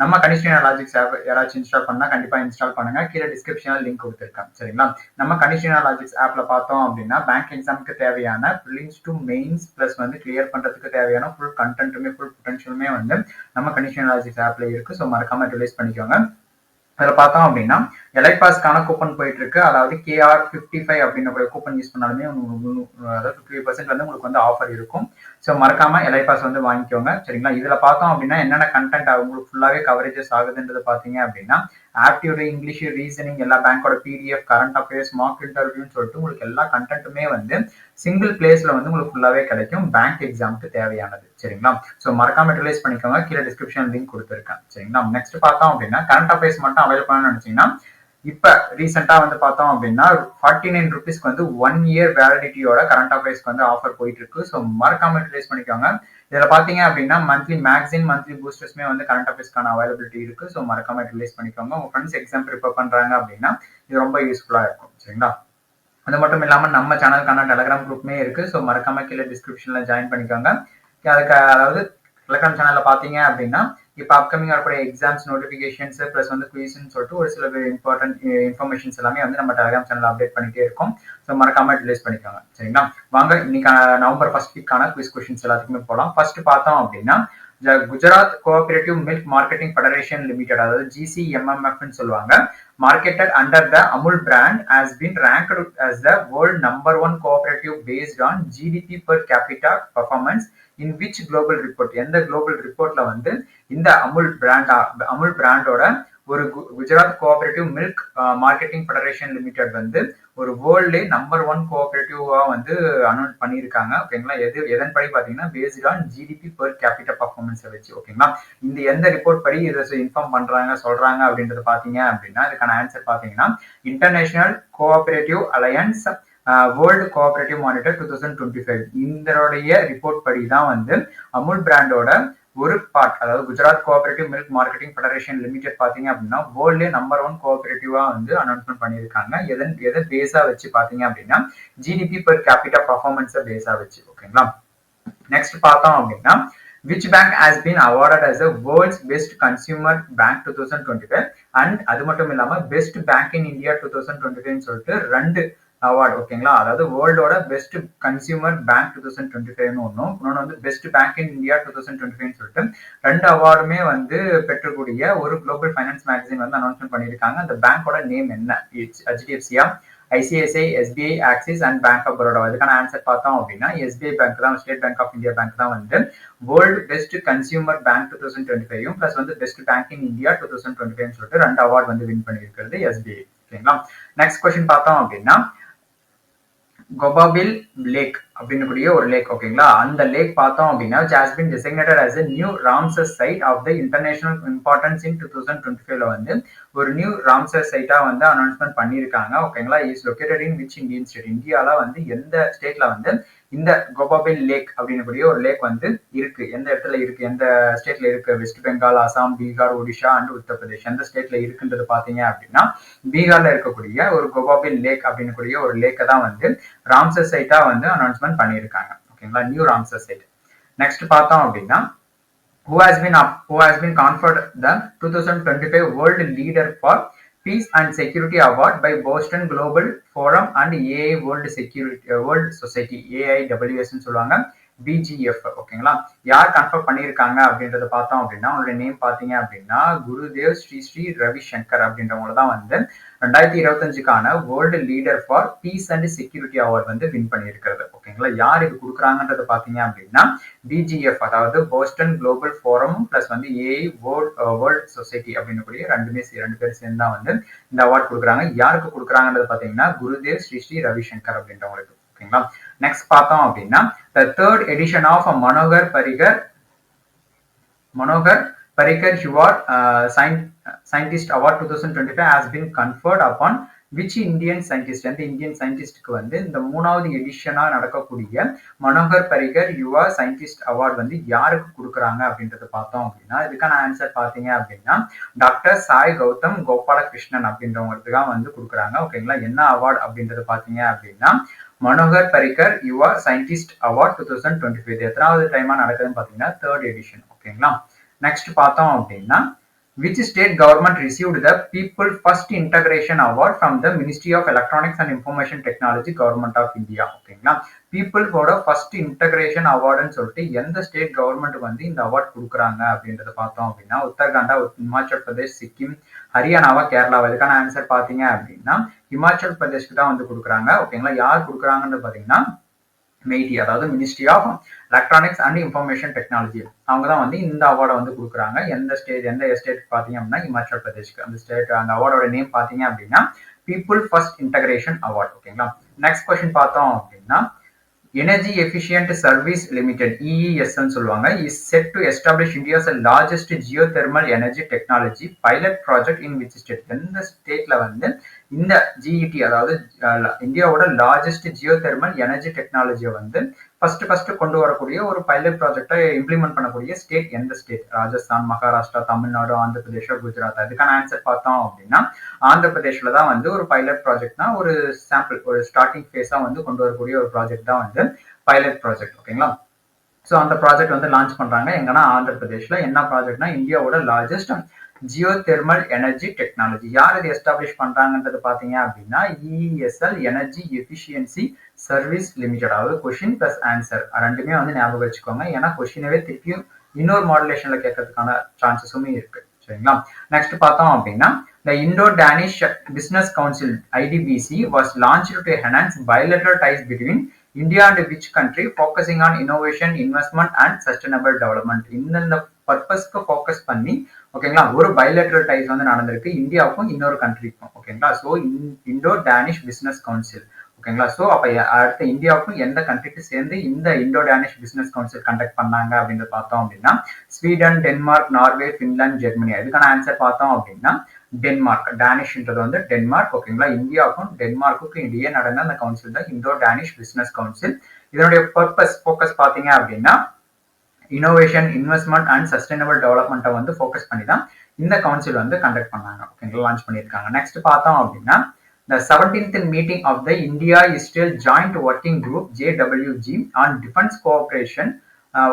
நம்ம conditional logics app யாராச்சும் install பண்ணா கண்டிப்பா இன்ஸ்டால் பண்ணுங்க. கீழே டிஸ்கிரிப்ஷனில் லிங்க் கொடுத்துருக்கேன். சரிங்களா? நம்ம கண்டிஷனல் லாஜிக்ஸ் ஆப்ல பார்த்தோம் அப்படின்னா பேங்க் எக்ஸாமுக்கு தேவையான ப்ரிலிம்ஸ் டு மெயின்ஸ் பிளஸ் வந்து கிளியர் பண்றதுக்கு தேவையான ஃபுல் கண்டென்ட்டுமே ஃபுல் பொட்டன்ஷியலுமே வந்து நம்ம கண்டிஷனல் லாஜிக்ஸ் ஆப்ல இருக்கு. ஸோ மறக்காம ரிலீஸ் பண்ணிக்கோங்க. அதில் பார்த்தோம் அப்படின்னா எலைட் பாஸ்க்கான கூப்பன் போயிட்டு இருக்கு. அதாவது KR55 அப்படின்ற கூப்பன் யூஸ் பண்ணாலுமே அதாவது 50% வந்து உங்களுக்கு வந்து ஆஃபர் இருக்கும். ஸோ மறக்காம எலைட் பாஸ் வந்து வாங்கிக்கோங்க. சரிங்களா? இதுல பார்த்தோம் அப்படின்னா என்னென்ன கண்டென்ட் உங்களுக்கு ஃபுல்லாவே கவரேஜஸ் ஆகுதுன்றது பாத்தீங்க அப்படின்னா ஆப்டியூட், இங்கிலீஷ், ரீசனிங், எல்லா பேங்கோட PDF, கரண்ட் அஃபேர்ஸ், மார்க் இன்டர்வியூன்னு சொல்லிட்டு உங்களுக்கு எல்லா கண்டென்ட்டுமே வந்து சிங்கிள் பிளேஸ்ல வந்து உங்களுக்கு ஃபுல்லாவே கிடைக்கும். பேங்க் எக்ஸாமுக்கு தேவையானது. சரிங்களா? ஸோ மறக்காம யூட்டிலைஸ் பண்ணிக்கோங்க. கீழே டிஸ்கிரிப்ஷன் லிங்க் கொடுத்துருக்கேன். சரிங்களா? நெக்ஸ்ட் பார்த்தோம் அப்படின்னா கரண்ட் அஃபேர்ஸ் மட்டும் அவைலபிள் நினைச்சீங்கன்னா இப்ப ரீசெண்டா வந்து பார்த்தோம் அப்படின்னா 49 ருபீஸ்க்கு வந்து 1 இயர் வேலிடிட்டியோட கரண்ட் அஃபேர்ஸ்க்கு வந்து ஆஃபர் போயிட்டு இருக்கு. ஸோ மறக்காம யூட்டிலைஸ் பண்ணிக்கோங்க. இதுல பாத்தீங்க அப்படின்னா மந்த்லி மேக்சின், மந்த்லி பூஸ்டர்ஸ்மே வந்து கரண்ட் அஃபேர்ஸ்க்கான அவைலபிலிட்டி இருக்கு. ஸோ மறக்காம யூட்டிலைஸ் பண்ணிக்கோங்க. உங்க ஃப்ரெண்ட்ஸ் எக்ஸாம் ப்ரிப்பேர் பண்றாங்க அப்படின்னா இது ரொம்ப யூஸ்ஃபுல்லா இருக்கும். சரிங்களா? அது மட்டும் இல்லாம நம்ம சேனலுக்கான டெலிகிராம் குரூப்மே இருக்கு. ஸோ மறக்காம கீழே டிஸ்கிரிப்ஷன்ல ஜாயின் பண்ணிக்கோங்க. அதுக்கு அதாவது டெலிகிராம் சேனல்ல பாத்தீங்க அப்படின்னா இப்போ அப்கமிங் வரக்கூடிய எக்ஸாம்ஸ் நோட்டிஃபிகேஷன்ஸ் பிளஸ் வந்து குயிஸ்ன்னு சொல்லிட்டு ஒரு சில இம்பார்ட்டன்ட் இன்ஃபர்மேஷன்ஸ் எல்லாமே வந்து நம்ம டெலிகிராம் சேனல் அப்டேட் பண்ணிட்டே இருக்கோம். ஸோ மறக்காம ரிலீஸ் பண்ணிக்கோங்க. சரிங்களா? வாங்க இன்னைக்கு நவம்பர் 1 வீக்கான குயிஸ் கொஸ்டின்ஸ் எல்லாத்துக்குமே போகலாம். ஃபர்ஸ்ட் பார்த்தோம் அப்படின்னா Gujarat cooperative milk marketing federation limited, அதாவது GCMMF சொல்லுவாங்க, marketed under the Amul brand has been ranked as the world #1 cooperative based on GDP per capita performance in which global report? எந்த global reportல வந்து இந்த அமுல் பிராண்டோட ஒரு Gujarat cooperative milk marketing federation limited வந்து ஒரு வேர்ல்ட்லே #1 கோஆபரேட்டிவா வந்து அனௌன்ஸ் பண்ணியிருக்காங்க. ஓகேங்களா? எதன்படி பாத்தீங்கன்னா based on GDP per capita performance வச்சு. ஓகேங்களா? இந்த எந்த ரிப்போர்ட் படி இதை இன்ஃபார்ம் பண்றாங்க சொல்றாங்க அப்படின்றது பாத்தீங்க அப்படின்னா இதுக்கான ஆன்சர் பாத்தீங்கன்னா international cooperative alliance world cooperative monitor 2025 இதனுடைய ரிப்போர்ட் படி தான் வந்து அமுல் பிராண்டோட ஒரு பார்ட், அதாவது Gujarat cooperative milk marketing federation limited பாத்தீங்க அப்படின்னா வேர்ல்ட்லே #1 கோஆபரேட்டிவா வந்து அனௌன்ஸ்மெண்ட் பண்ணியிருக்காங்க. எதை பேஸா வச்சு பாத்தீங்க அப்படின்னா GDP per capita performance பேஸா வச்சு. ஓகேங்களா? நெக்ஸ்ட் பார்த்தோம் அப்படின்னா which bank has been awarded as the world's best consumer bank 2025 and அது மட்டும் இல்லாம best bank in India 2025 சொல்லிட்டு 2 அவார்டு. ஓகேங்களா? அதாவது வேர்ல்டோட பெஸ்ட் கன்சியூமர் பேங்க் 2025 ஒன்றும், இன்னொன்று வந்து பெஸ்ட் பேங்க் இன் இந்தியா 2025 சொல்லிட்டு 2 அவார்டுமே வந்து பெற்றக்கூடிய ஒரு குளோபல் ஃபைனான்ஸ் மேகசின் வந்து அனௌன்ஸ்மெண்ட் பண்ணியிருக்காங்க. அந்த பேங்கோட நேம் என்ன? HDFCயா, ICICI, SBI, Axis and bank of Baroda? அதுக்கான ஆன்சர் பார்த்தோம் அப்படின்னா SBI பேங்க் தான், state bank of India bank தான் வந்து world best consumer bank 2025 plus வந்து பெஸ்ட் பேங்க் இன் இந்தியா 2025 சொல்லிட்டு 2 அவார்டு வந்து வின் பண்ணியிருக்கிறது SBI. ஓகேங்களா? நெக்ஸ்ட் கொஸ்டின் பார்த்தோம் அப்படின்னா கோபாபில் லேக் அப்படின்னக்கூடிய ஒரு லேக். ஓகேங்களா? அந்த லேக் பார்த்தோம் அப்படின்னா which has been designated as a new Ramsar site of the international importance in 2025 வந்து ஒரு நியூ ராம்சர் சைட்டா வந்து அனௌன்ஸ்மெண்ட் பண்ணியிருக்காங்க. ஓகேங்களா? Is located in which Indian state? இந்தியால வந்து எந்த ஸ்டேட்ல வந்து இந்த கோபாபில் லேக் அப்படின்னக்கூடிய ஒரு லேக் வந்து இருக்கு, எந்த இடத்துல இருக்கு, எந்த ஸ்டேட்ல இருக்கு? West Bengal, Assam, Bihar, Odisha and Uttar Pradesh. எந்த ஸ்டேட்ல இருக்குன்றது பாத்தீங்க அப்படின்னா பீகார்ல இருக்கக்கூடிய ஒரு கோபாபில் லேக் அப்படின்னக்கூடிய ஒரு லேக்கை தான் வந்து ராம்சர் சைட்டா வந்து அனௌன்ஸ்மெண்ட் பண்ணியிருக்காங்க. ஓகேங்களா? New Ramsar side. நெக்ஸ்ட் பார்த்தோம் அப்படின்னா who has been conferred the 2025 World Leader for Peace and Security Award by Boston Global Forum and AI World Society, AIWS சொல்லுவாங்க, BGF. ஓகேங்களா? யார் கன்ஃபர்ம் பண்ணியிருக்காங்க அப்படின்றத பார்த்தோம் அப்படின்னா அவங்களுடைய நேம் பாத்தீங்க அப்படின்னா குருதேவ் ஸ்ரீ ரவிசங்கர் அப்படின்றவங்க தான் வந்து 2025க்கான world leader for peace and security award வந்து வின் பண்ணியிருக்கிறது. ஓகேங்களா? யார் இது கொடுக்குறாங்கன்றத பாத்தீங்க அப்படின்னா BGF, அதாவது போஸ்டன் குளோபல் ஃபோரம் பிளஸ் வந்து AI வேர்ல்ட் சொசைட்டி அப்படின்னு கூடிய ரெண்டு பேர் சேர்ந்து தான் வந்து இந்த அவார்ட் கொடுக்குறாங்க. யாருக்கு கொடுக்குறாங்கன்றது பாத்தீங்கன்னா குருதேவ் ஸ்ரீ ரவிசங்கர் அப்படின்றவங்களுக்கு. ஓகேங்களா? நெக்ஸ்ட் பார்த்தோம் அப்படின்னா the third edition of Manohar Parrikar Yuva Scientist Award 2025 has been conferred upon which Indian scientist? அந்த இந்தியன் சயின்டிஸ்டுக்கு வந்து இந்த 3வது எடிஷனா நடக்கக்கூடிய மனோகர் பரிகர் யுவா சயின்டிஸ்ட் அவார்டு வந்து யாருக்கு கொடுக்குறாங்க அப்படின்றத பார்த்தோம் அப்படின்னா இதுக்கான ஆன்சர் பாத்தீங்க அப்படின்னா டாக்டர் சாய் கௌதம் கோபாலகிருஷ்ணன் அப்படின்றவங்களுக்கு தான் வந்து கொடுக்குறாங்க. ஓகேங்களா? என்ன அவார்டு அப்படின்றத பாத்தீங்க அப்படின்னா மனோகர் பரிகர் யுவா சயின்டிஸ்ட் அவார்ட் 2025. எத்தனாவது டைமா நடக்குதுன்னு பாத்தீங்கன்னா 3rd எடிஷன். ஓகேங்களா? நெக்ஸ்ட் பார்த்தோம் அப்படின்னா which state government received the People First Integration Award from the Ministry of Electronics and Information Technology, Government of India. ஓகேங்களா, பீப்புளோட ஃபர்ஸ்ட் இன்டகிரேஷன் அவார்டுன்னு சொல்லிட்டு எந்த ஸ்டேட் கவர்மெண்ட் வந்து இந்த அவார்ட் கொடுக்குறாங்க அப்படின்றத பார்த்தோம் அப்படின்னா உத்தரகாண்டா, இமாச்சல் பிரதேஷ், சிக்கிம், ஹரியானாவா, கேரளாவா? இதுக்கான ஆன்சர் பாத்தீங்க அப்படின்னா இமாச்சல் பிரதேஷ்க்கு தான் வந்து கொடுக்குறாங்க. ஓகேங்களா, யார் கொடுக்குறாங்கன்னு பாத்தீங்கன்னா மெய்டி, அதாவது ministry of electronics and information technology, அவங்க தான் வந்து இந்த அவார்டை வந்து கொடுக்குறாங்க. எந்த எஸ்டேட் பாத்தீங்க அப்படின்னா இமாச்சல் பிரதேஷ்க்கு. அந்த ஸ்டேட், அந்த அவார்டோட நேம் பாத்தீங்க அப்படின்னா பீப்புள் ஃபர்ஸ்ட் இன்டகிரேஷன் அவார்ட். ஓகேங்களா, நெக்ஸ்ட் கொஸ்டின் பார்த்தோம் அப்படின்னா Energy Efficient Service Limited, EESL சொல்லுவாங்க, is set to establish India's largest geothermal energy technology pilot project in which state? எந்த ஸ்டேட்ல வந்து இந்த GET, அதாவது இந்தியாவோட லார்ஜஸ்ட் ஜியோதெர்மல் எனர்ஜி டெக்னாலஜியை வந்து ஃபர்ஸ்ட் கொண்டு வரக்கூடிய ஒரு பைலட் ப்ராஜெக்டை இம்ப்ளிமெண்ட் பண்ணக்கூடிய ஸ்டேட் எந்த ஸ்டேட்? ராஜஸ்தான், மகாராஷ்டிரா, தமிழ்நாடு, ஆந்திர பிரதேஷ், குஜராத்? அதுக்கான ஆன்சர் பார்த்தோம் அப்படின்னா ஆந்திர பிரதேஷ்ல தான் வந்து ஒரு பைலட் ப்ராஜெக்ட்னா ஒரு சாம்பிள், ஒரு ஸ்டார்டிங் ஃபேஸா வந்து கொண்டு வரக்கூடிய ஒரு ப்ராஜெக்ட் தான் வந்து பைலட் ப்ராஜெக்ட். ஓகேங்களா, ஸோ அந்த ப்ராஜெக்ட் வந்து லான்ச் பண்றாங்க எங்கன்னா ஆந்திர பிரதேஷ்ல. என்ன ப்ராஜெக்ட்னா இந்தியாவோட லார்ஜஸ்ட் ஜியோதெர்மல் எனர்ஜி டெக்னாலஜி. யார் இது எஸ்டாப்ளிஷ் பண்றாங்கன்றது பாத்தீங்க அப்படின்னா EESL, energy efficiency service limited. அதாவது கொஸ்டின் பிளஸ் ஆன்சர் ரெண்டுமே வந்து ஞாபகம் வச்சுக்கோங்க, ஏன்னா கொஸ்டினவே திருப்பியும் இன்னொரு மாடுலேஷன்ல கேட்கறதுக்கான சான்சஸுமே இருக்கு. சரிங்களா, நெக்ஸ்ட் பார்த்தோம் அப்படின்னா the Indo-Danish Business Council IDBC was launched to enhance bilateral ties between India and which country, focusing on innovation, investment and sustainable development? இந்த பர்பஸ்க்கு ஃபோக்கஸ் பண்ணி ஓகேங்களா ஒரு பைலேட்டரல் டைஸ் வந்து நடந்திருக்கு இந்தியாவுக்கும் இன்னொரு கண்ட்ரிக்கும். ஓகேங்களா, so Indo Danish business council. ஓகேங்களா, ஸோ அப்ப அடுத்த இந்தியாவுக்கும் எந்த கண்ட்ரிக்கு சேர்ந்து இந்த Indo Danish business council conduct பண்ணாங்க அப்படின்றத பார்த்தோம் அப்படின்னா Sweden, Denmark, Norway, Finland, Germany. இதுக்கான ஆன்சர் பார்த்தோம் அப்படின்னா டென்மார்க். டேனிஷ்ன்றது வந்து டென்மார்க். ஓகேங்களா, இந்தியாவுக்கும் டென்மார்க்குக்கும் இடையே நடந்த அந்த கவுன்சில் தான் இண்டோ டேனிஷ் பிசினஸ் கவுன்சில். இதனுடைய ஃபோக்கஸ் பாத்தீங்க அப்படின்னா இனோவேஷன், இன்வெஸ்ட்மெண்ட் அண்ட் சஸ்டைனபிள் டெவலப்மெண்ட்டை வந்து ஃபோக்கஸ் பண்ணி தான் இந்த கவுன்சில் வந்து கண்டக்ட் பண்ணாங்க. ஓகேங்களா, லான்ச் பண்ணியிருக்காங்க. நெக்ஸ்ட் பார்த்தோம் அப்படின்னா the 17th meeting of the India-Israel Joint Working Group JWG on Defense Cooperation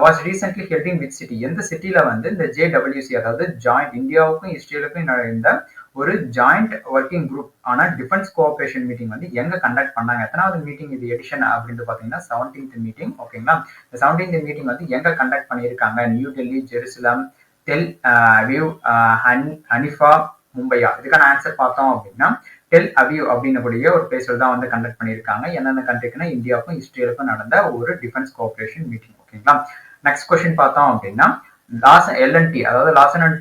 was recently held in which city? எந்த சிட்டில வந்து இந்த JWC, அதாவது ஜாயிண்ட் இந்தியாவுக்கும் இஸ்ரேலுக்கும் இந்த ஒரு ஜாயிண்ட் ஒர்க்கிங் குரூப் ஆனா டிஃபென்ஸ் கோஆபரேஷன் மீட்டிங் வந்து எங்க கண்டக்ட் பண்ணாங்க? எத்தனாவது மீட்டிங் இது எடிஷன் அப்படின்னு பாத்தீங்கன்னா 17th மீட்டிங். ஓகேங்களா, இந்த 17th மீட்டிங் வந்து எங்க கண்டக்ட் பண்ணியிருக்காங்க? New Delhi, Jerusalem, Tel Aviv, Haifa, மும்பையா? இதுக்கான ஆன்சர் பார்த்தோம் அப்படின்னா டெல் அவிவ் அப்படின்னக்கூடிய ஒரு பிளேஸ்ல தான் வந்து கண்டக்ட் பண்ணியிருக்காங்க. என்னென்ன கண்ட்ரிக்குன்னா இந்தியாவுக்கும் இஸ்ரேலுக்கும் நடந்த ஒரு டிஃபென்ஸ் கோஆபரேஷன் மீட்டிங். ஓகேங்களா, நெக்ஸ்ட் கொஸ்டின் பார்த்தோம் அப்படின்னா LNT, அதாவது Larson and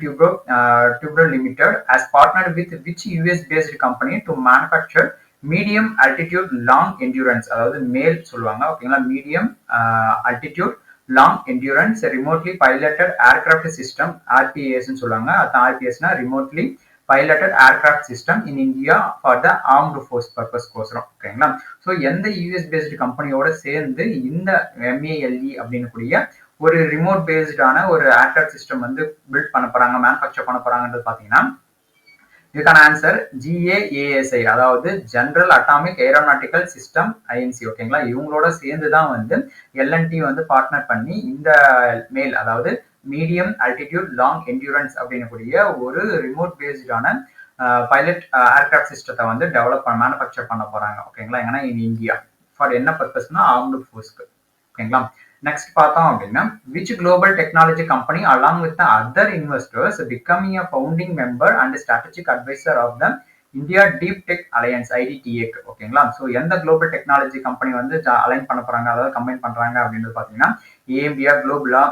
Toubro limited has partnered with which US based company to manufacture medium altitude long endurance, அதாவது மேல் சொல்லுவாங்க. ஓகேங்களா, medium altitude long endurance remotely piloted aircraft system, RPAS சொல்லுவாங்க. அது RPASனா remotely piloted aircraft system in India for the armed force purpose கோசரம். ஓகேங்களா, so எந்த US based கம்பெனியோட சேர்ந்து இந்த MALE அப்படின்னு கூடிய ஒரு ரிமோட் பேஸ்டான ஒரு ஏர்கிராஃப்ட் சிஸ்டம் வந்து பில்ட் பண்ண போறாங்க, மேனுஃபேக்சர் பண்ண போறாங்கன்றது பாத்தீங்கன்னா இதுக்கான ஆன்சர் GAASI, அதாவது general atomic aeronautical system INC. ஓகேங்களா, இவங்களோட சேர்ந்து தான் வந்து LNT வந்து பார்ட்னர் பண்ணி இந்த மேல், அதாவது மீடியம் ஆல்டிடியூட் லாங் என்டியூரன்ஸ் அப்படின்னு கூடிய ஒரு ரிமோட் பேஸ்டான பைலட் ஏர்கிராஃப்ட் சிஸ்டத்தை வந்து மேனுஃபேக்சர் பண்ண போறாங்க. ஓகேங்களா, ஏன்னா இன் இந்தியா ஃபார் என்ன பர்பஸ்னா ஆர்ம்டு ஃபோர்ஸ்க்கு. ஓகேங்களா, நெக்ஸ்ட் பார்த்தோம் அப்படின்னா which global technology company along with the other investors becoming a founding member and strategic advisor of the India Deep Tech Alliance IDTA? ஓகேங்களா, ஸோ எந்த குளோபல் டெக்னாலஜி கம்பெனி வந்து align பண்ண போறாங்க, அதாவது கம்பைன் பண்றாங்க அப்படின்றது பாத்தீங்கன்னா AMBA, குளோபலா,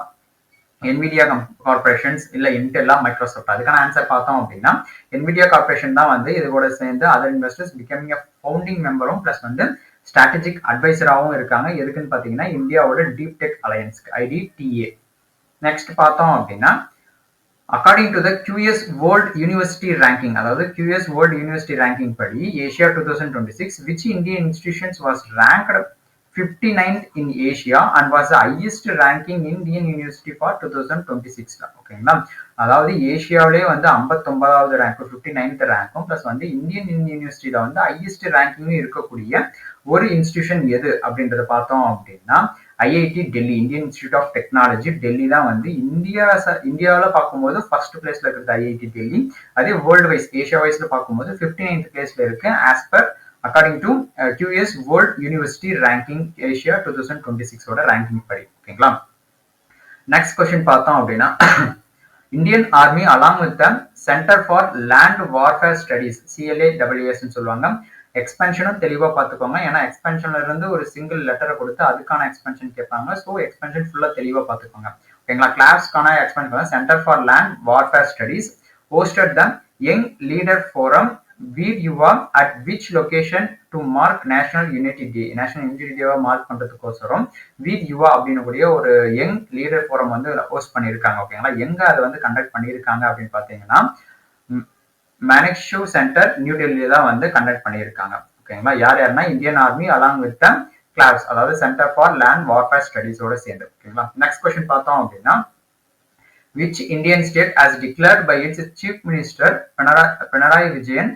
NVIDIA கார்பரேஷன்ஸ், இல்ல இன்டெல்லா, மைக்ரோசாஃப்ட்? அதுக்கான ஆன்சர் பார்த்தோம் அப்படின்னா NVIDIA கார்பரேஷன் தான் வந்து இது கூட சேர்ந்து அதர் இன்வெஸ்டர்ஸ் பிகமிங் ஃபவுண்டிங் மெம்பரும் பிளஸ் வந்து ஸ்ட்ராட்டஜிக் அட்வைசராகவும் இருக்காங்க. எதுக்குன்னு பாத்தீங்கன்னா இந்தியாவோட டீப் டெக் அலையன்ஸ்க்கு, IDTA. நெக்ஸ்ட் பார்த்தோம் அப்படின்னா according to the QS world university ranking, அதாவது QS வேர்ல்ட் யூனிவர்சிட்டி ரேங்கிங் படி Asia 2026 which Indian institutions was ranked 59th in Asia and was the highest ranking in Indian University for 2026. ஓகேங்களா, அதாவது ஏசியாவிலே வந்து 59வது rank, 59th ரேங்க்கும் plus வந்து Indian யூனிவர்சிட்டியில வந்து highest ரேங்கிங்கும் இருக்கக்கூடிய ஒரு இன்ஸ்டிடியூஷன் எது அப்படின்றத பார்த்தோம் அப்படின்னா IIT Delhi, Indian institute of technology Delhi தான் வந்து இந்தியாவில் பார்க்கும்போது ஃபர்ஸ்ட் பிளேஸ்ல இருக்கிறது ஐஐடி டெல்லி. அதே வேர்ல்டு வைஸ் ஏஷியா வைஸ்ல பார்க்கும்போது 59th பிளேஸ்ல இருக்கு as per according to QS world university ranking Asia 2026 ranking படி. ஓகேங்களா. நெக்ஸ்ட் கொஸ்டின் பார்த்தோம் அப்படின்னா Indian army along with the centre for land Warfare studies CLAWS சொல்லுவாங்க. எக்ஸ்பென்ஷனும் தெளிவா பார்த்துக்கோங்க. ஏன்னா எக்ஸ்பென்ஷன்ல இருந்து ஒரு சிங்கிள் லெட்டரை கொடுத்து அதுக்கான எக்ஸ்பென்ஷன் கேட்பாங்க. ஸோ எக்ஸ்பென்ஷன் ஃபுல்லா தெளிவா பார்த்துக்கோங்க. ஓகேங்களா. கிளாஸ்க்கான expansion Centre for land Warfare Studies hosted the young leader forum Veer Yuva at which location to mark National Unity Day. National Unity டேவா மார்க் பண்றதுக்கோசரம் வீர் யுவா அப்படின்னு கூடிய ஒரு யங் லீடர் ஃபோரம் வந்து ஹோஸ்ட் பண்ணியிருக்காங்க. ஓகேங்களா. எங்க அதை வந்து கண்டக்ட் பண்ணியிருக்காங்க அப்படின்னு பாத்தீங்கன்னா மேனக்ஷூ சென்டர் நியூ டெல்லியில தான் வந்து கண்டக்ட் பண்ணியிருக்காங்க. ஓகேங்களா. யார் யாருன்னா Indian army along with the கிளாஸ், அதாவது சென்டர் ஃபார் லேண்ட் வார்ஃபேர் ஸ்டடீஸோட சேர்ந்து. ஓகேங்களா. நெக்ஸ்ட் கொஸ்டின் பார்த்தோம் அப்படின்னா which Indian state as declared by its chief minister Pinarayi Vijayan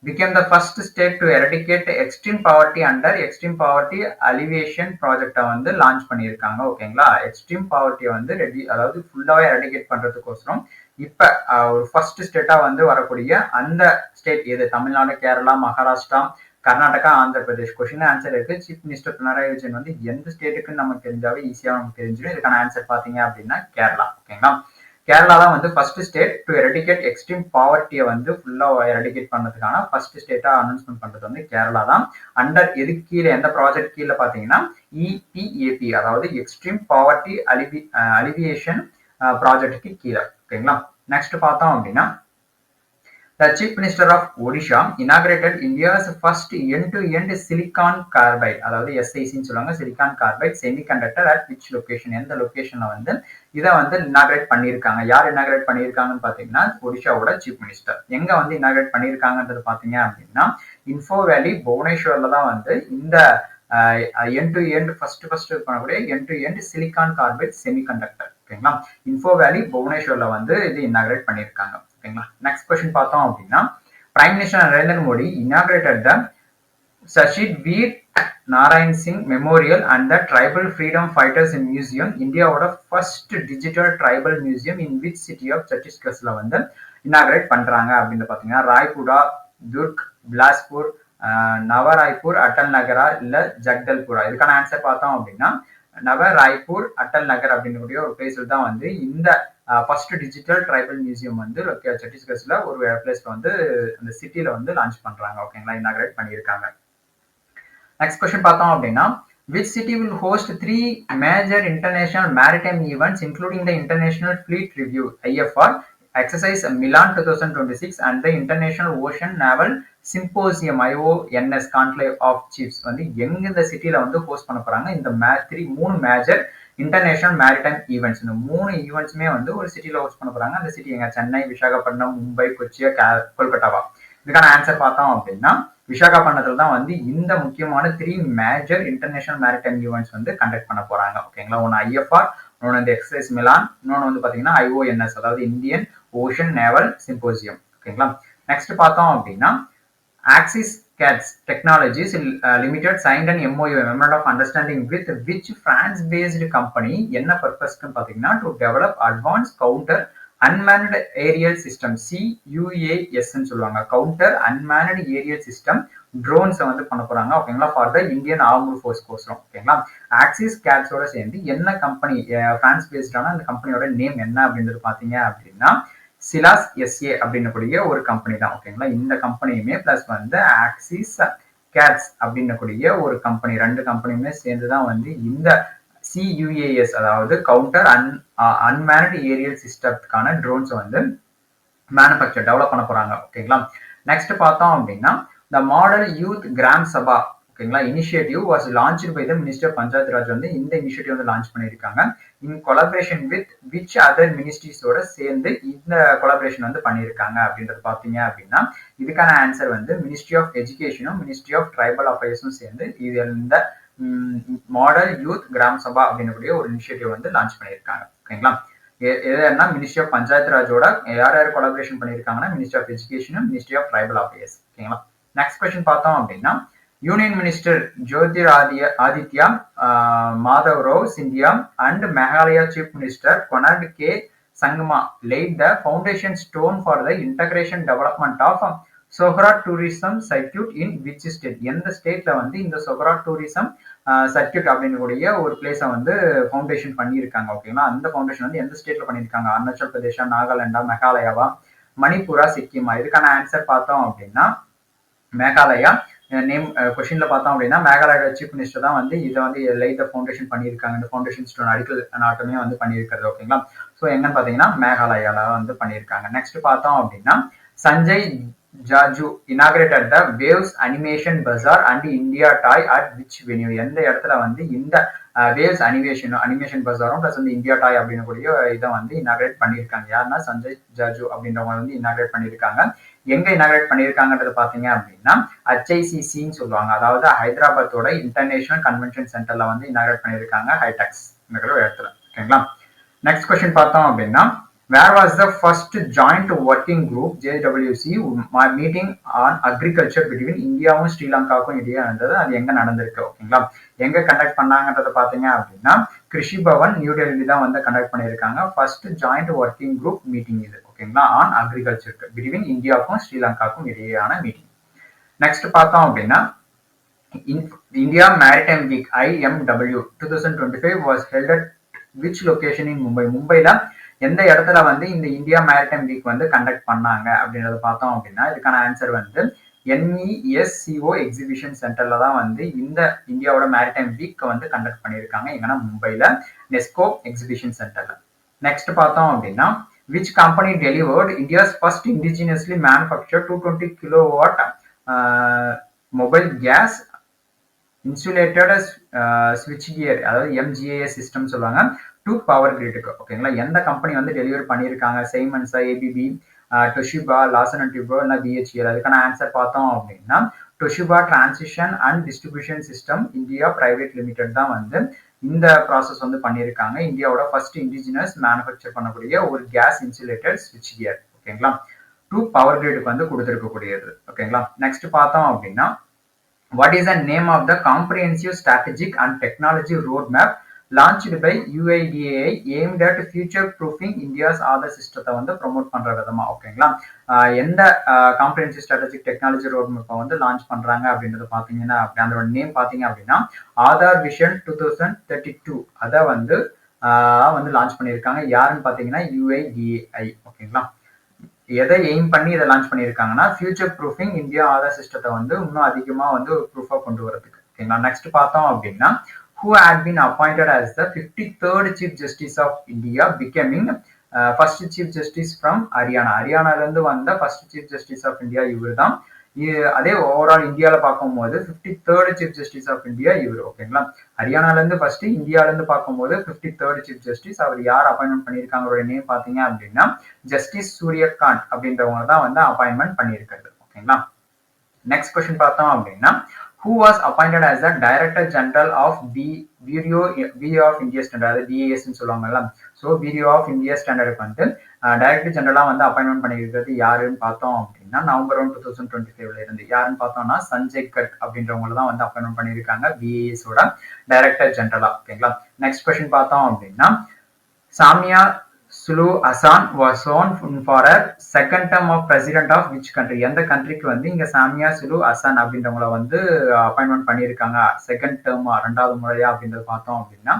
became the first state to eradicate extreme poverty under extreme poverty alleviation project வந்து launch பண்ணியிருக்காங்க. ஓகேங்களா. Extreme poverty வந்து அதாவது ஃபுல்லாவே எரடிகேட் பண்றதுக்கோசரம் இப்ப ஒரு ஃபர்ஸ்ட் ஸ்டேட்டா வந்து வரக்கூடிய அந்த ஸ்டேட் எது? தமிழ்நாடு, கேரளா, மகாராஷ்டிரா, கர்நாடகா, ஆந்திர பிரதேஷ். கொஸ்டின் ஆன்சர் இருக்கு. சீஃப் மினிஸ்டர் பினராயி விஜயன் வந்து எந்த ஸ்டேட்டுக்குன்னு நமக்கு தெரிஞ்சாவே ஈஸியா நமக்கு தெரிஞ்சிடும். இதுக்கான ஆன்சர் பாத்தீங்க அப்படின்னா கேரளா. ஓகேங்களா. கேரளா தான் வந்து first state to eradicate extreme பாவர்ட்டியை வந்து ஃபுல்லா எரடிகேட் பண்ணதுக்கான ஃபர்ஸ்ட் ஸ்டேட்டா அனௌன்ஸ்மெண்ட் பண்றது வந்து கேரளா தான். அண்டர் எதுக்கு கீழே, எந்த ப்ராஜெக்ட் கீழே பாத்தீங்கன்னா EPAP, அதாவது எக்ஸ்ட்ரீம் பாவர்ட்டி அலிவியேஷன் ப்ராஜெக்டுக்கு கீழே. ஓகேங்களா. நெக்ஸ்ட் பார்த்தோம் அப்படின்னா The Chief Minister of Odisha inaugurated India's first end-to-end silicon carbide, அதாவது SiC சொல்லுவாங்க, silicon carbide semiconductor at which location, எந்த லொகேஷன்ல வந்து இதை வந்து இனாகிரேட் பண்ணியிருக்காங்க. யார் இனாகிரேட் பண்ணியிருக்காங்கன்னு பாத்தீங்கன்னா ஒடிஷாவோட சீஃப் மினிஸ்டர். எங்க வந்து இனாகிரேட் பண்ணியிருக்காங்கன்றது பாத்தீங்க அப்படின்னா இன்ஃபோ வேலி புவனேஸ்வர்ல தான் வந்து இந்த எண்ட் டு எண்ட் ஃபர்ஸ்ட் பண்ணக்கூடிய end to end silicon carbide semiconductor. ஓகேங்களா. இன்ஃபோ வேலி புவனேஸ்வர்ல வந்து இது இனாகிரேட் பண்ணியிருக்காங்க. ஓகேங்களா. நெக்ஸ்ட் கொஸ்டின் பார்த்தோம் அப்படின்னா prime minister Narendra Modi inaugurated the Shaheed Veer Narayan Singh memorial and the tribal freedom fighters in museum, இந்தியாவோட first digital tribal museum in which city of சத்தீஸ்கர்ல வந்து இனாகிரேட் பண்றாங்க அப்படின்னு பாத்தீங்கன்னா ராய்புரா, துர்க், பிலாஸ்பூர், நவராய்பூர், அட்டல் நகரா இல்ல ஜக்தல்பூரா. இதுக்கான ஆன்சர் பார்த்தோம் அப்படின்னா நவராய்பூர் அட்டல் நகர் அப்படின்னு ஒரு பிளேஸ்ல தான் வந்து இந்த ஃபர்ஸ்ட் டிஜிட்டல் ட்ரைபல் மியூசியம் வந்து சத்தீஸ்கர்ல ஒரு பிளேஸ்ல வந்து அந்த சிட்டில வந்து லான்ச் பண்றாங்க. ஓகேங்களா. இனாகிரேட் பண்ணியிருக்காங்க. நெக்ஸ்ட் கொஸ்டின் பார்த்தோம் அப்படின்னா which city will host 3 major international maritime events including the International Fleet Review IFR exercise Milan 2026 and the International Ocean Naval Symposium IONS Conclave of Chiefs வந்து எங்க இந்த சிட்டில வந்து ஹோஸ்ட் பண்ண போறாங்க? இந்த 3 மேஜர் இன்டர்நேஷனல் மேரிடைம் ஈவெண்ட்ஸ், இந்த 3 ஈவெண்ட்ஸுமே வந்து ஒரு சிட்டில ஹோஸ்ட் பண்ண போறாங்க. அந்த சிட்டி எங்க? சென்னை, விசாகப்பட்டினம், மும்பை, கொச்சியா, கொல்கட்டாவா? இதுக்கான ஆன்சர் பார்த்தோம் அப்படின்னா விசாகப்பட்டினத்துல தான் வந்து இந்த முக்கியமான 3 மேஜர் இன்டர்நேஷனல் மேரிடைம் ஈவெண்ட்ஸ் வந்து கண்டக்ட் பண்ண போறாங்க. ஓகேங்களா. ஒன்னு IFR, இன்னொன்று வந்து எக்ஸசைஸ் மிலான், இன்னொன்று வந்து பாத்தீங்கன்னா IONS, அதாவது இந்தியன் ஓஷன் நேவல் சிம்போசியம். ஓகேங்களா. நெக்ஸ்ட் பார்த்தோம் அப்படின்னா Axis Cats Technologies Limited signed an MOU, Memorandum of Understanding with which France-based company, என்ன பர்பஸ்க்கு பாத்தீங்கன்னா to develop advanced counter unmanned aerial system CUAS ன்னு சொல்லுவாங்க. Counter unmanned aerial system drones வந்து பண்ண போறாங்க. ஓகேங்களா. For the Indian armed force கோசரம். ஓகேங்களா. ஆக்சிஸ் கேட்ஸோட சேர்ந்து என்ன கம்பெனி, பிரான்ஸ் பேஸ்டான அந்த கம்பெனியோட நேம் என்ன அப்படின்றது பாத்தீங்க அப்படின்னா சிலாஸ் SA அப்படின்னக்கூடிய ஒரு கம்பெனி தான். ஓகேங்களா. இந்த கம்பெனியுமே பிளஸ் வந்து ஆக்சிஸ் கேட்ஸ் அப்படின்னக்கூடிய ஒரு கம்பெனி, 2 கம்பெனியுமே சேர்ந்துதான் வந்து இந்த CUAS அதாவது கவுண்டர் அன்மேனட் ஏரியல் சிஸ்டத்துக்கான ட்ரோன்ஸ் வந்து மேனுஃபேக்சர் டெவலப் பண்ண போறாங்க. ஓகேங்களா. நெக்ஸ்ட் பார்த்தோம் அப்படின்னா த மாடல் யூத் கிராம் சபா, ஓகேங்களா, initiative was launched by the minister panchayat Raj வந்து இந்த இனிஷியேட்டிவ் வந்து லான்ச் பண்ணியிருக்காங்க. இன் கொலாபரேஷன் வித் விச் அதர் மினிஸ்ட்ரிஸோட சேர்ந்து இந்த கொலாபரேஷன் வந்து பண்ணியிருக்காங்க அப்படின்றது பாத்தீங்க அப்படின்னா இதுக்கான ஆன்சர் வந்து மினிஸ்ட்ரி ஆஃப் எஜுகேஷனும் மினிஸ்ட்ரி ஆஃப் ட்ரைபல் அஃபேர்ஸும் சேர்ந்து இது இந்த மாடல் யூத் கிராம் சபா அப்படின்னக்கூடிய ஒரு இனிஷியேட்டிவ் வந்து லான்ச் பண்ணியிருக்காங்க. ஓகேங்களா. எதுனா மினிஸ்ட்ரி ஆஃப் பஞ்சாயத் ராஜோட யார் யார் கொலாபரேஷன் பண்ணியிருக்காங்கன்னா மினிஸ்ட்ரி ஆஃப் எஜுகேஷனும் மினிஸ்ட்ரி ஆஃப் ட்ரைபல் அஃபேர்ஸ். ஓகேங்களா. நெக்ஸ்ட் கொஸ்டின் பார்த்தோம் அப்படின்னா Union Minister Aditya Madhav Rao Scindia and Meghalaya Chief Minister Konark K. Sangma laid the foundation stone for the integration development of Sohra tourism circuit in which state? எந்த ஸ்டேட்ல வந்து இந்த சொஹ்ரா tourism circuit அப்படிங்கக்கூடிய ஒரு பிளேஸ வந்து foundation பண்ணியிருக்காங்க. ஓகேங்களா, அந்த ஃபவுண்டேஷன் வந்து எந்த ஸ்டேட்ல பண்ணியிருக்காங்க? அருணாச்சல் பிரதேஷா, நாகாலாண்டா, மெகாலயாவா, மணிப்பூரா, சிக்கிமா? இதுக்கான ஆன்சர் பார்த்தோம் அப்படின்னா மேகாலயா. நேம் கொஸ்டின்ல பார்த்தோம் அப்படின்னா மேகாலயோட சீஃப் மினிஸ்டர் தான் வந்து இதை வந்து லைட் ஃபவுண்டேஷன் பண்ணியிருக்காங்க. இந்த ஃபவுண்டேஷன் ஸ்டோன் அடிக்கல் நாட்டுமே வந்து பண்ணியிருக்கிறது. ஓகேங்களா, ஸோ எங்கன்னு பார்த்தீங்கன்னா மேகாலயால வந்து பண்ணியிருக்காங்க. நெக்ஸ்ட் பார்த்தோம் அப்படின்னா Sanjay Jaju inaugurated the waves animation bazaar and India toy at which venue? எந்த இடத்துல வந்து இந்த வேவ்ஸ் அனிமேஷன் பஜாரும் பிளஸ் வந்து இந்தியா டாய் அப்படின்னு கூடிய இதை வந்து இனாகிரேட் பண்ணியிருக்காங்க. யாருன்னா சஞ்சய் ஜாஜு அப்படின்றவங்க வந்து இனாகிரேட் பண்ணியிருக்காங்க. எங்க இனாகிரேட் பண்ணியிருக்காங்கன்றது பாத்தீங்க அப்படின்னா HICCன்னு சொல்லுவாங்க, அதாவது ஹைதராபாத்தோட இன்டர்நேஷனல் கன்வென்ஷன் சென்டர்ல வந்து இனாகிரேட் பண்ணியிருக்காங்க, ஹைடெக்ஸ் இடத்துல. ஓகேங்களா, நெக்ஸ்ட் கொஸ்டின் பார்த்தோம் அப்படின்னா where was the first joint working group JWC meeting on agriculture between இந்தியாவும் ஸ்ரீலங்காவுக்கும் இடையே இருந்தது? அது எங்க நடந்திருக்கு? ஓகேங்களா, எங்க கண்டக்ட் பண்ணாங்கன்றத பாத்தீங்க அப்படின்னா கிருஷி பவன் நியூ டெல்லி தான் வந்து கண்டக்ட் பண்ணியிருக்காங்க. First joint working group meeting இது. ஓகேங்களா, ஆன் அக்ரிகல்ச்சருக்கு பிட்வீன் இந்தியாவுக்கும் ஸ்ரீலங்காவுக்கும் இடையேயான மீட்டிங். நெக்ஸ்ட் பார்த்தோம் அப்படின்னா India maritime week IMW 2025 was held at which location in Mumbai? மும்பைல எந்த இடத்துல வந்து இந்த இந்தியா மேரிடைம் வீக் வந்து கண்டக்ட் பண்ணாங்க அப்படின்றத பார்த்தோம் அப்படின்னா இதுக்கான ஆன்சர் வந்து NESCO எக்ஸிபிஷன் சென்டர்ல தான் வந்து இந்த இந்தியாவோட மேரிடைம் வீக் வந்து கண்டக்ட் பண்ணியிருக்காங்க. எங்கன்னா மும்பைல நெஸ்கோ எக்ஸிபிஷன் சென்டர்ல. நெக்ஸ்ட் பார்த்தோம் அப்படின்னா which company delivered India's first indigenously manufactured 220 kilowatt mobile gas insulated switch gear, அதாவது MGAS சிஸ்டம் சொல்லுவாங்க, டு பவர் கிரிட்டுக்கு? ஓகேங்களா, எந்த கம்பெனி வந்து டெலிவரி பண்ணியிருக்காங்க? சைமன்ஸா, ABB, டொஷிபா, லாசன் அண்ட் டியூபோ, இல்லை BHEL? அதுக்கான ஆன்சர் பார்த்தோம் அப்படின்னா Toshiba transition and distribution system India private limited தான் வந்து இந்த ப்ராசஸ் வந்து பண்ணியிருக்காங்க. இந்தியாவோட ஃபர்ஸ்ட் இண்டிஜினஸ் மேனுஃபேக்சர் பண்ணக்கூடிய ஒரு கேஸ் இன்சுலேட்டட் ஸ்விட்ச் கியர். ஓகேங்களா, டு பவர் கிரிடுக்கு வந்து கொடுத்துருக்கக்கூடியது. ஓகேங்களா, நெக்ஸ்ட் பார்த்தோம் அப்படின்னா what is the name of the comprehensive strategic and technology roadmap launched by UIDAI aimed at future proofing India's Aadhaar system வந்து ப்ரொமோட் பண்ற விதமா? ஓகேங்களா, எந்த காம்ப்ரிஹென்சிவ் ஸ்ட்ராட்டஜிக் டெக்னாலஜி ரோட் மேப்பை வந்து லான்ச் பண்றாங்க அப்படின்றது பாத்தீங்கன்னா அதோட நேம் பாத்தீங்க அப்படின்னா ஆதார் விஷன் 2032 அதை வந்து லான்ச் பண்ணியிருக்காங்க. யாருன்னு பாத்தீங்கன்னா UIDAI. ஓகேங்களா, எதை எய்ம் பண்ணி இதை லான்ச் பண்ணியிருக்காங்கன்னா ஃபியூச்சர் ப்ரூஃபிங் இந்தியா ஆதார் சிஸ்டத்தை வந்து இன்னும் அதிகமாக வந்து ப்ரூஃபாக கொண்டு வரதுக்கு. ஓகேங்களா, நெக்ஸ்ட் பார்த்தோம் அப்படின்னா who had been appointed as the 53rd Chief Justice of India becoming first Chief Justice from Haryana? ஹரியானால இருந்து வந்த first chief justice of India இவர் தான். அதே ஓவரால் இந்தியாவில் பார்க்கும்போது 53rd chief justice of India இவர். ஓகேங்களா, ஹரியானால இருந்து ஃபர்ஸ்ட், இந்தியால இருந்து பார்க்கும்போது 53rd சீஃப் ஜஸ்டிஸ். அவர் யார் அப்பாயின்மெண்ட் பண்ணியிருக்காங்க? அவருடைய நேம் பார்த்தீங்க அப்படின்னா ஜஸ்டிஸ் சூரியகாந்த் அப்படின்றவங்க தான் வந்து அப்பாயின்மெண்ட் பண்ணியிருக்காரு. ஓகேங்களா, நெக்ஸ்ட் கொஸ்டின் பார்த்தோம் அப்படின்னா who was appointed as the Director General of Bureau of India Standard, அதாவது BIS ன்னு சொல்லுவாங்கல்ல. ஸோ Bureau of India Standardக்கு வந்து டைரக்டர் ஜெனரலா வந்து அப்பாயின்மெண்ட் பண்ணியிருக்கிறது யாருன்னு பார்த்தோம் அப்படின்னா நவம்பர் 1, 2025 இருந்து. யாருன்னு பார்த்தோம்னா சஞ்சய் கர்க் அப்படின்றவங்க தான் வந்து அப்பாயின்மெண்ட் பண்ணியிருக்காங்க BIS ஓட டைரக்டர் ஜெனரலா. ஓகேங்களா, நெக்ஸ்ட் கொஸ்டின் பார்த்தோம் அப்படின்னா சாமியா சுலு Hassan was on for a second term of president of which country? எந்த கண்ட்ரிக்கு வந்து இங்க சாமியா சுலு ஹசான் அப்படின்றவங்கள வந்து அப்பாயின்மெண்ட் பண்ணியிருக்காங்க செகண்ட் டேர்மா, ரெண்டாவது முறையா அப்படின்றது பார்த்தோம் அப்படின்னா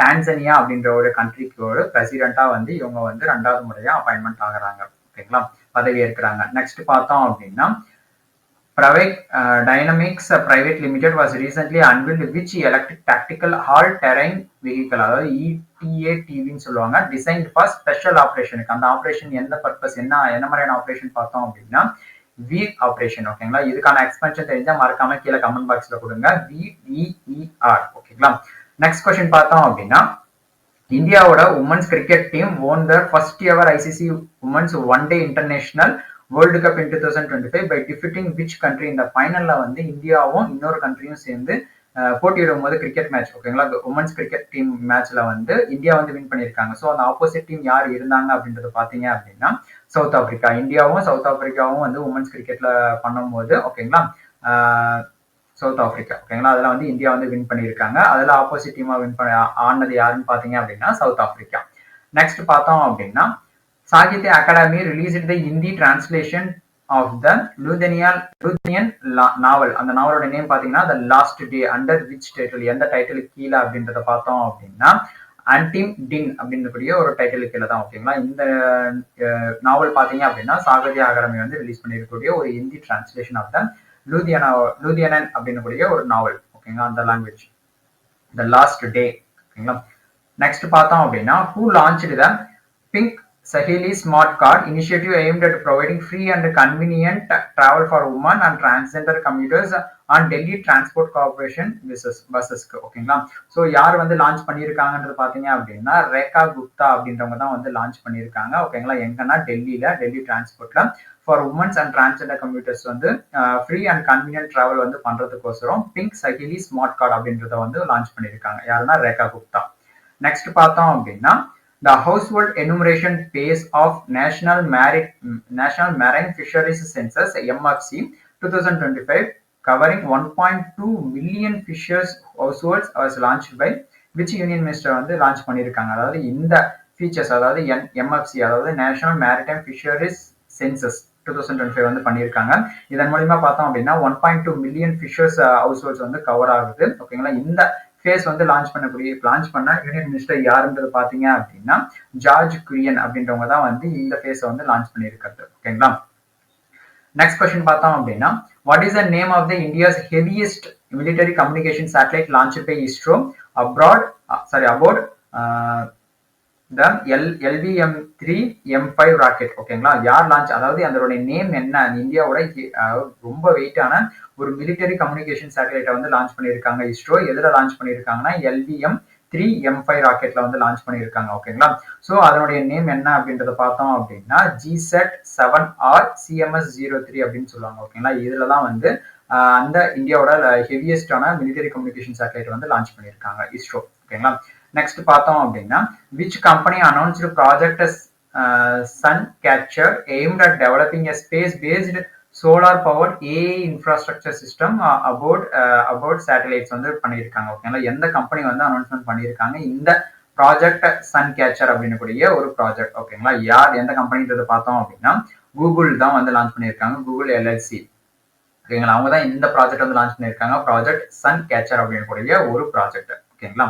டான்சனியா அப்படின்ற ஒரு கண்ட்ரிக்கோட பிரசிடென்டா வந்து இவங்க வந்து ரெண்டாவது முறையா அப்பாயின்மெண்ட் ஆகுறாங்க. ஓகேங்களா, பதவி ஏற்கிறாங்க. நெக்ஸ்ட் பார்த்தோம் அப்படின்னா Pravec Dynamics Private Limited was recently unveiled which electric tactical all-terrain vehicle, அதாவது ETATVன்னு சொல்லுவாங்க, designed for special operationக்கு. அந்த ஆப்ரேஷன் எந்த பர்பஸ், என்ன மாதிரியான ஆப்ரேஷன் பார்த்தோம் அப்படின்னா வீர் ஆப்ரேஷன். ஓகேங்களா, இதுக்கான எக்ஸ்பென்ஷன் தெரிஞ்சா மறக்காம கீழே கமெண்ட் பாக்ஸ்ல கொடுங்க, VEER. ஓகேங்களா, நெக்ஸ்ட் கொஸ்டின் பார்த்தோம் அப்படின்னா இந்தியாவோட women's cricket team won their first ever ICC Women's One Day International World Cup in 2025 by defeating which country? இந்த ஃபைனல்ல வந்து இந்தியாவும் இன்னொரு கண்ட்ரியும் சேர்ந்து போட்டியிடும் போது கிரிக்கெட் மேட்ச். ஓகேங்களா, உமன்ஸ் கிரிக்கெட் டீம் மேட்ச்ல வந்து இந்தியா வந்து வின் பண்ணியிருக்காங்க. ஸோ அந்த ஆப்போசிட் டீம் யார் இருந்தாங்க அப்படின்றது பாத்தீங்க அப்படின்னா சவுத் ஆப்பிரிக்கா. இந்தியாவும் சவுத் ஆப்பிரிக்காவும் வந்து உமன்ஸ் கிரிக்கெட்ல பண்ணும்போது ஓகேங்களா சவுத் ஆப்பிரிக்கா. ஓகேங்களா, அதில் வந்து இந்தியா வந்து வின் பண்ணியிருக்காங்க. அதில் ஆப்போசிட் டீமாக வின் பண்ண ஆனது யாருன்னு பார்த்தீங்க அப்படின்னா சவுத் ஆப்பிரிக்கா. நெக்ஸ்ட் பார்த்தோம் அப்படின்னா Sahitya Akademi released the Hindi translation of the Lithuanian novel. அந்த நாவலோட நேம் பார்த்தீங்கன்னா the last day under which title, எந்த டைட்டிலுக்கு கீழே அப்படின்றத பார்த்தோம் அப்படின்னா அன்டிம் டின் அப்படின்றக்கூடிய ஒரு டைட்டிலுக்கு கீழே தான். ஓகேங்களா, இந்த நாவல் பார்த்தீங்க அப்படின்னா சாகித்ய அகாடமி வந்து ரிலீஸ் பண்ணியிருக்கக்கூடிய ஒரு ஹிந்தி டிரான்ஸ்லேஷன் ஆஃப் த லூதியனன் அப்படின்னக்கூடிய ஒரு நாவல். ஓகேங்களா, அந்த லாங்குவேஜ் த லாஸ்ட் டே. ஓகேங்களா, நெக்ஸ்ட் பார்த்தோம் அப்படின்னா who launched the pink Saheli Smart Card initiative aimed at providing free and convenient travel for women and transgender commuters on Delhi Transport Corporation buses. ஓகேங்களா, so யார் வந்து launch பண்ணியிருக்காங்கன்றது பார்த்தீங்க அப்படின்னா ரேகா குப்தா அப்படின்றவங்க தான் வந்து லான்ச் பண்ணியிருக்காங்க. ஓகேங்களா, எங்கன்னா டெல்லி டிரான்ஸ்போர்ட்ல for women's and transgender commuters வந்து ஃப்ரீ அண்ட் கன்வீனியன்ட் டிராவல் வந்து பண்றதுக்கோசரம் பிங்க் சஹிலி ஸ்மார்ட் கார்டு அப்படின்றத வந்து லான்ச் பண்ணியிருக்காங்க. யாருன்னா ரேகா குப்தா. நெக்ஸ்ட் பார்த்தோம் அப்படின்னா the household enumeration phase of National Marine Fisheries Census MFC 2025 covering 1.2 million fishers households was launched by which union minister வந்து லான்ச் பண்ணியிருக்காங்க. அதாவது இந்த ஃபீச்சர்ஸ், அதாவது MFC, அதாவது நேஷனல் மேரிடைம் ஃபிஷரிஸ் சென்சஸ் 2025 வந்து பண்ணியிருக்காங்க. இதன் மூலியமா பார்த்தோம் அப்படின்னா 1.2 மில்லியன் ஃபிஷர்ஸ் ஹவுஸ்ஹோல்ட்ஸ் வந்து கவர் ஆகுது. ஓகேங்களா, இந்த ஃபேஸ் வந்து லான்ச் பண்ண யூனியன் மினிஸ்டர் யாருன்றது பாத்தீங்க அப்படின்னா ஜார்ஜ் குரியன் அப்படின்றவங்க தான் வந்து இந்த ஃபேஸை வந்து லான்ச் பண்ணியிருக்காரு. ஓகேங்களா, நெக்ஸ்ட் கொஸ்டின் பார்த்தோம் அப்படின்னா what is the name of the India's heaviest military communication satellite launch by ISRO about the LVM-3 M5 rocket. ஓகேங்களா, யார் லான்ச், அதாவது அதோட நேம் என்ன, இந்தியாவோட ரொம்ப வெயிட்டான ஒரு மிலிட்டரி கம்யூனிகேஷன் சேட்டலைட்டை வந்து லான்ச் பண்ணியிருக்காங்க இஸ்ரோ. எதுல லான்ச் பண்ணியிருக்காங்கன்னா LVM-3 M5 ராக்கெட்ல வந்து லான்ச் பண்ணியிருக்காங்க. ஓகேங்களா, ஸோ அதனுடைய நேம் என்ன அப்படின்றத பார்த்தோம் அப்படின்னா GSAT-7R CMS-03 அப்படின்னு சொல்லுவாங்க. ஓகேங்களா, இதுல தான் வந்து அந்த இந்தியாவோட ஹெவியஸ்டான மிலிட்டரி கம்யூனிகேஷன் சேட்டலைட் வந்து லான்ச் பண்ணியிருக்காங்க இஸ்ரோ. ஓகேங்களா, நெக்ஸ்ட் பார்த்தோம் அப்படின்னா which company announced project sun catcher aimed at developing a space based solar powered AI infrastructure system about satellites வந்து பண்ணியிருக்காங்க. ஓகேங்களா, எந்த கம்பெனி வந்து அனௌன்ஸ்மெண்ட் பண்ணியிருக்காங்க இந்த ப்ராஜெக்ட் சன் கேச்சர் அப்படின்னு கூடிய ஒரு ப்ராஜெக்ட். ஓகேங்களா, யார் எந்த கம்பெனின்றது பார்த்தோம் அப்படின்னா கூகுள் தான் வந்து லான்ச் பண்ணியிருக்காங்க, கூகுள் LLC. ஓகேங்களா, அவங்க தான் இந்த ப்ராஜெக்ட் வந்து லான்ச் பண்ணியிருக்காங்க, ப்ராஜெக்ட் சன் கேச்சர் அப்படின்னு கூடிய ஒரு ப்ராஜெக்ட். ஓகேங்களா,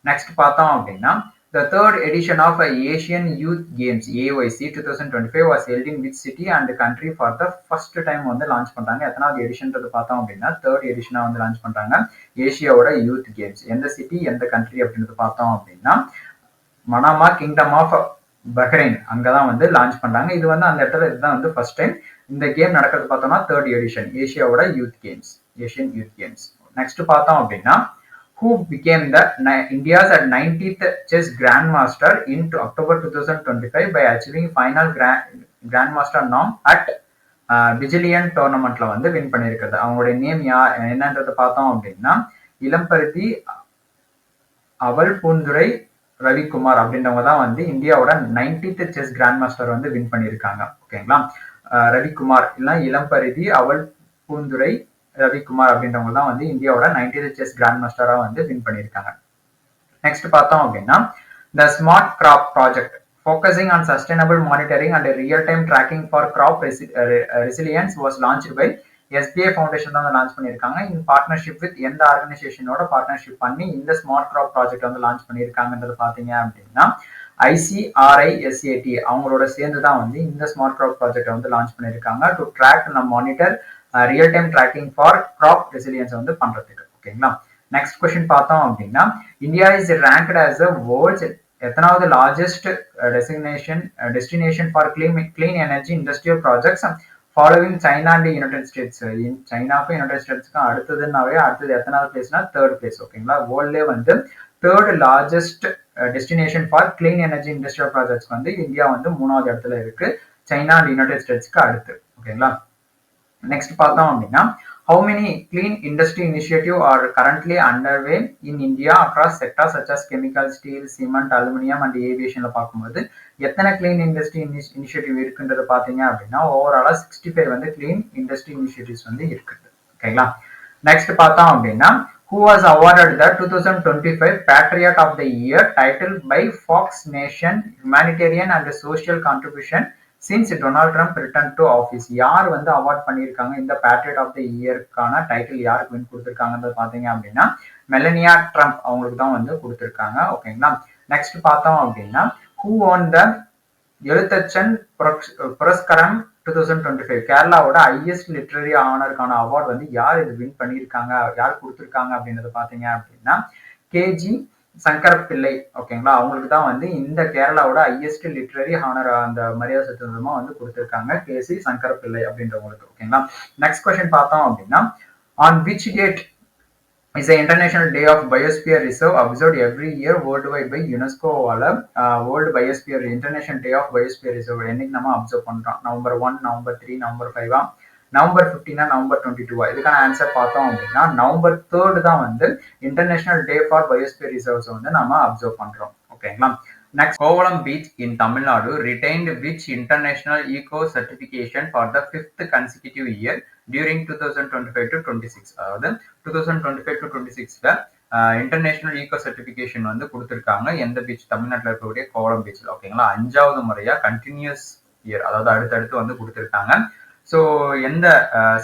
நெக்ஸ்ட் பார்த்தோம் அப்படின்னா the third edition of Asian Youth Games AYC 2025 was held in which city and country for the first time வந்து லான்ச் பண்றாங்க. எத்தனாவது எடிஷன்றது பார்த்தோம் அப்படின்னா தேர்ட் எடிஷனா வந்து லான்ச் பண்றாங்க ஏசியாவோட யூத் கேம்ஸ். எந்த சிட்டி எந்த கண்ட்ரி அப்படின்றது பார்த்தோம் அப்படின்னா மனாமா கிங்டம் ஆஃப் பஹ்ரைன், அங்கதான் வந்து லான்ச் பண்றாங்க. இது வந்து அந்த இடத்துல இதுதான் வந்து ஃபர்ஸ்ட் டைம் இந்த கேம் நடக்கிறது. பார்த்தோம்னா தேர்ட் எடிஷன் ஏசியாவோட youth games, Asian youth games. Next பார்த்தோம் அப்படின்னா who became the India's 90th chess grandmaster in October 2025 by achieving final grandmaster norm at பிஜிலியன் டோர்னமெண்ட்ல வந்து வின் பண்ணியிருக்கிறது. அவங்களுடைய நேம் என்னன்றதை பார்த்தோம் அப்படின்னா இளம்பருத்தி அவல் பூந்துரை ரவிக்குமார் அப்படின்றவங்க தான் வந்து இந்தியாவோட 90th செஸ் கிராண்ட் மாஸ்டர் வந்து வின் பண்ணியிருக்காங்க. ஓகேங்களா, ரவிக்குமார் இல்லைன்னா இளம்பருதி அவல் பூந்துரை ரவிக்குமார் அப்படின்றவங்க தான் வந்து இந்தியாவோட 90th செஸ் கிராண்ட் மாஸ்டரா வந்து வின் பண்ணியிருக்காங்க. நெக்ஸ்ட் பார்த்தோம் அப்படின்னா the smart graph project focusing on sustainable monitoring and real-time tracking for crop resilience was launched by SBI foundation தான் லான்ச் பண்ணியிருக்காங்க. இந்த பார்ட்னர்ஷிப் வித் எந்த ஆர்கனைசேஷனோட பார்ட்னர்ஷிப் பண்ணி இந்த ஸ்மார்ட் கிராப் ப்ராஜெக்ட் வந்து லான்ச் பண்ணியிருக்காங்கன்றது பார்த்தீங்க அப்படின்னா ICRISAT அவங்களோட சேர்ந்து தான் வந்து இந்த ஸ்மார்ட் கிராப் ப்ராஜெக்ட் வந்து லான்ச் பண்ணியிருக்காங்க to track and monitor real time tracking for crop resilience வந்து பண்றதுக்கு. ஓகேங்களா, நெக்ஸ்ட் கொஸ்டின் பார்த்தோம் அப்படின்னா India is ranked as a world's எத்தனாவது largest destination for clean energy industrial projects following China and United States. சைனாக்கும் United ஸ்டேட்ஸ்க்கும் அடுத்தது எத்தனாவது பிளேஸ்னா தேர்ட் பிளேஸ். ஓகேங்களா, வேர்ல்ட்லேயே வந்து third largest destination for clean energy industrial projects வந்து இந்தியா வந்து 3வது இடத்துல இருக்கு, சைனா அண்ட் யுனைடெட் ஸ்டேட்ஸ்க்கு அடுத்து. ஓகேங்களா, நெக்ஸ்ட் பார்த்தோம் அப்படின்னா how many clean industry initiative are currently underway in India across sectors such as chemical, steel, cement, aluminum and aviationல பார்க்கும்போது எத்தனை clean industry initiative இருக்குன்றது பார்த்தீங்க அப்படின்னா ஓவராலா 65 வந்து clean industry initiatives வந்து இருக்குது. ஓகேங்களா, நெக்ஸ்ட் பார்த்தோம் அப்படின்னா who was awarded the 2025 Patriot of the Year title by Fox Nation Humanitarian and Social Contribution since Donald Trump returned to office. யார் வந்து அவார்ட் பண்ணியிருக்காங்க இந்த பேட்ரியட் ஆஃப் த இயர்க்கான டைட்டில் யாருக்கு வின் கொடுத்துருக்காங்கன்றது பார்த்தீங்க அப்படின்னா மெலனியா ட்ரம்ப் அவங்களுக்கு தான் வந்து கொடுத்துருக்காங்க. ஓகேங்களா. நெக்ஸ்ட் பார்த்தோம் அப்படின்னா who won the Ezhuthachan Puraskaram 2025 கேரளாவோட ஹையஸ்ட் லிட்ரரி ஆனருக்கான அவார்ட் வந்து யார் இது வின் பண்ணியிருக்காங்க, யார் கொடுத்துருக்காங்க அப்படின்றத பாத்தீங்க அப்படின்னா கேஜி சங்கர பிள்ளை. ஓகேங்களா. அவங்களுக்கு தான் வந்து இந்த கேரளாவோட ஹையஸ்ட் லிட்ரரி ஆனர் அந்த மரியாதை சத்துவமா வந்து கொடுத்துருக்காங்க கேசி சங்கர பிள்ளை அப்படின்றவங்களுக்கு. ஓகேங்களா. நெக்ஸ்ட் கொஸ்டின் பார்த்தோம் அப்படின்னா on which date is the International Day of Biosphere Reserve observed every year worldwide by UNESCO World Biosphere International Day of Biosphere Reserve என்னைக்கு நம்ம அப்சர்வ் பண்றோம்? November 1, November 3, November 5, November 15, November 22. இதுக்கான answer பார்த்தோம் அப்படின்னா November 3 தான் வந்து international day for biosphere reserves வந்து நம்ம அப்சர்வ் பண்றோம். ஓகேங்களா. Next, Kovalam Beach in Tamil Nadu retained which international eco certification for the 5th consecutive year during 2025 to 26. அதாவது 2025 to 26ல இன்டர்நேஷனல் ஈகோ சர்டிபிகேஷன் வந்து கொடுத்துருக்காங்க. எந்த பீச்? தமிழ்நாட்டில் இருக்கக்கூடிய கோவளம் பீச்சில். ஓகேங்களா. 5வது முறையா கண்டினியூஸ் இயர், அதாவது அடுத்தடுத்து வந்து கொடுத்துருக்காங்க. ஸோ எந்த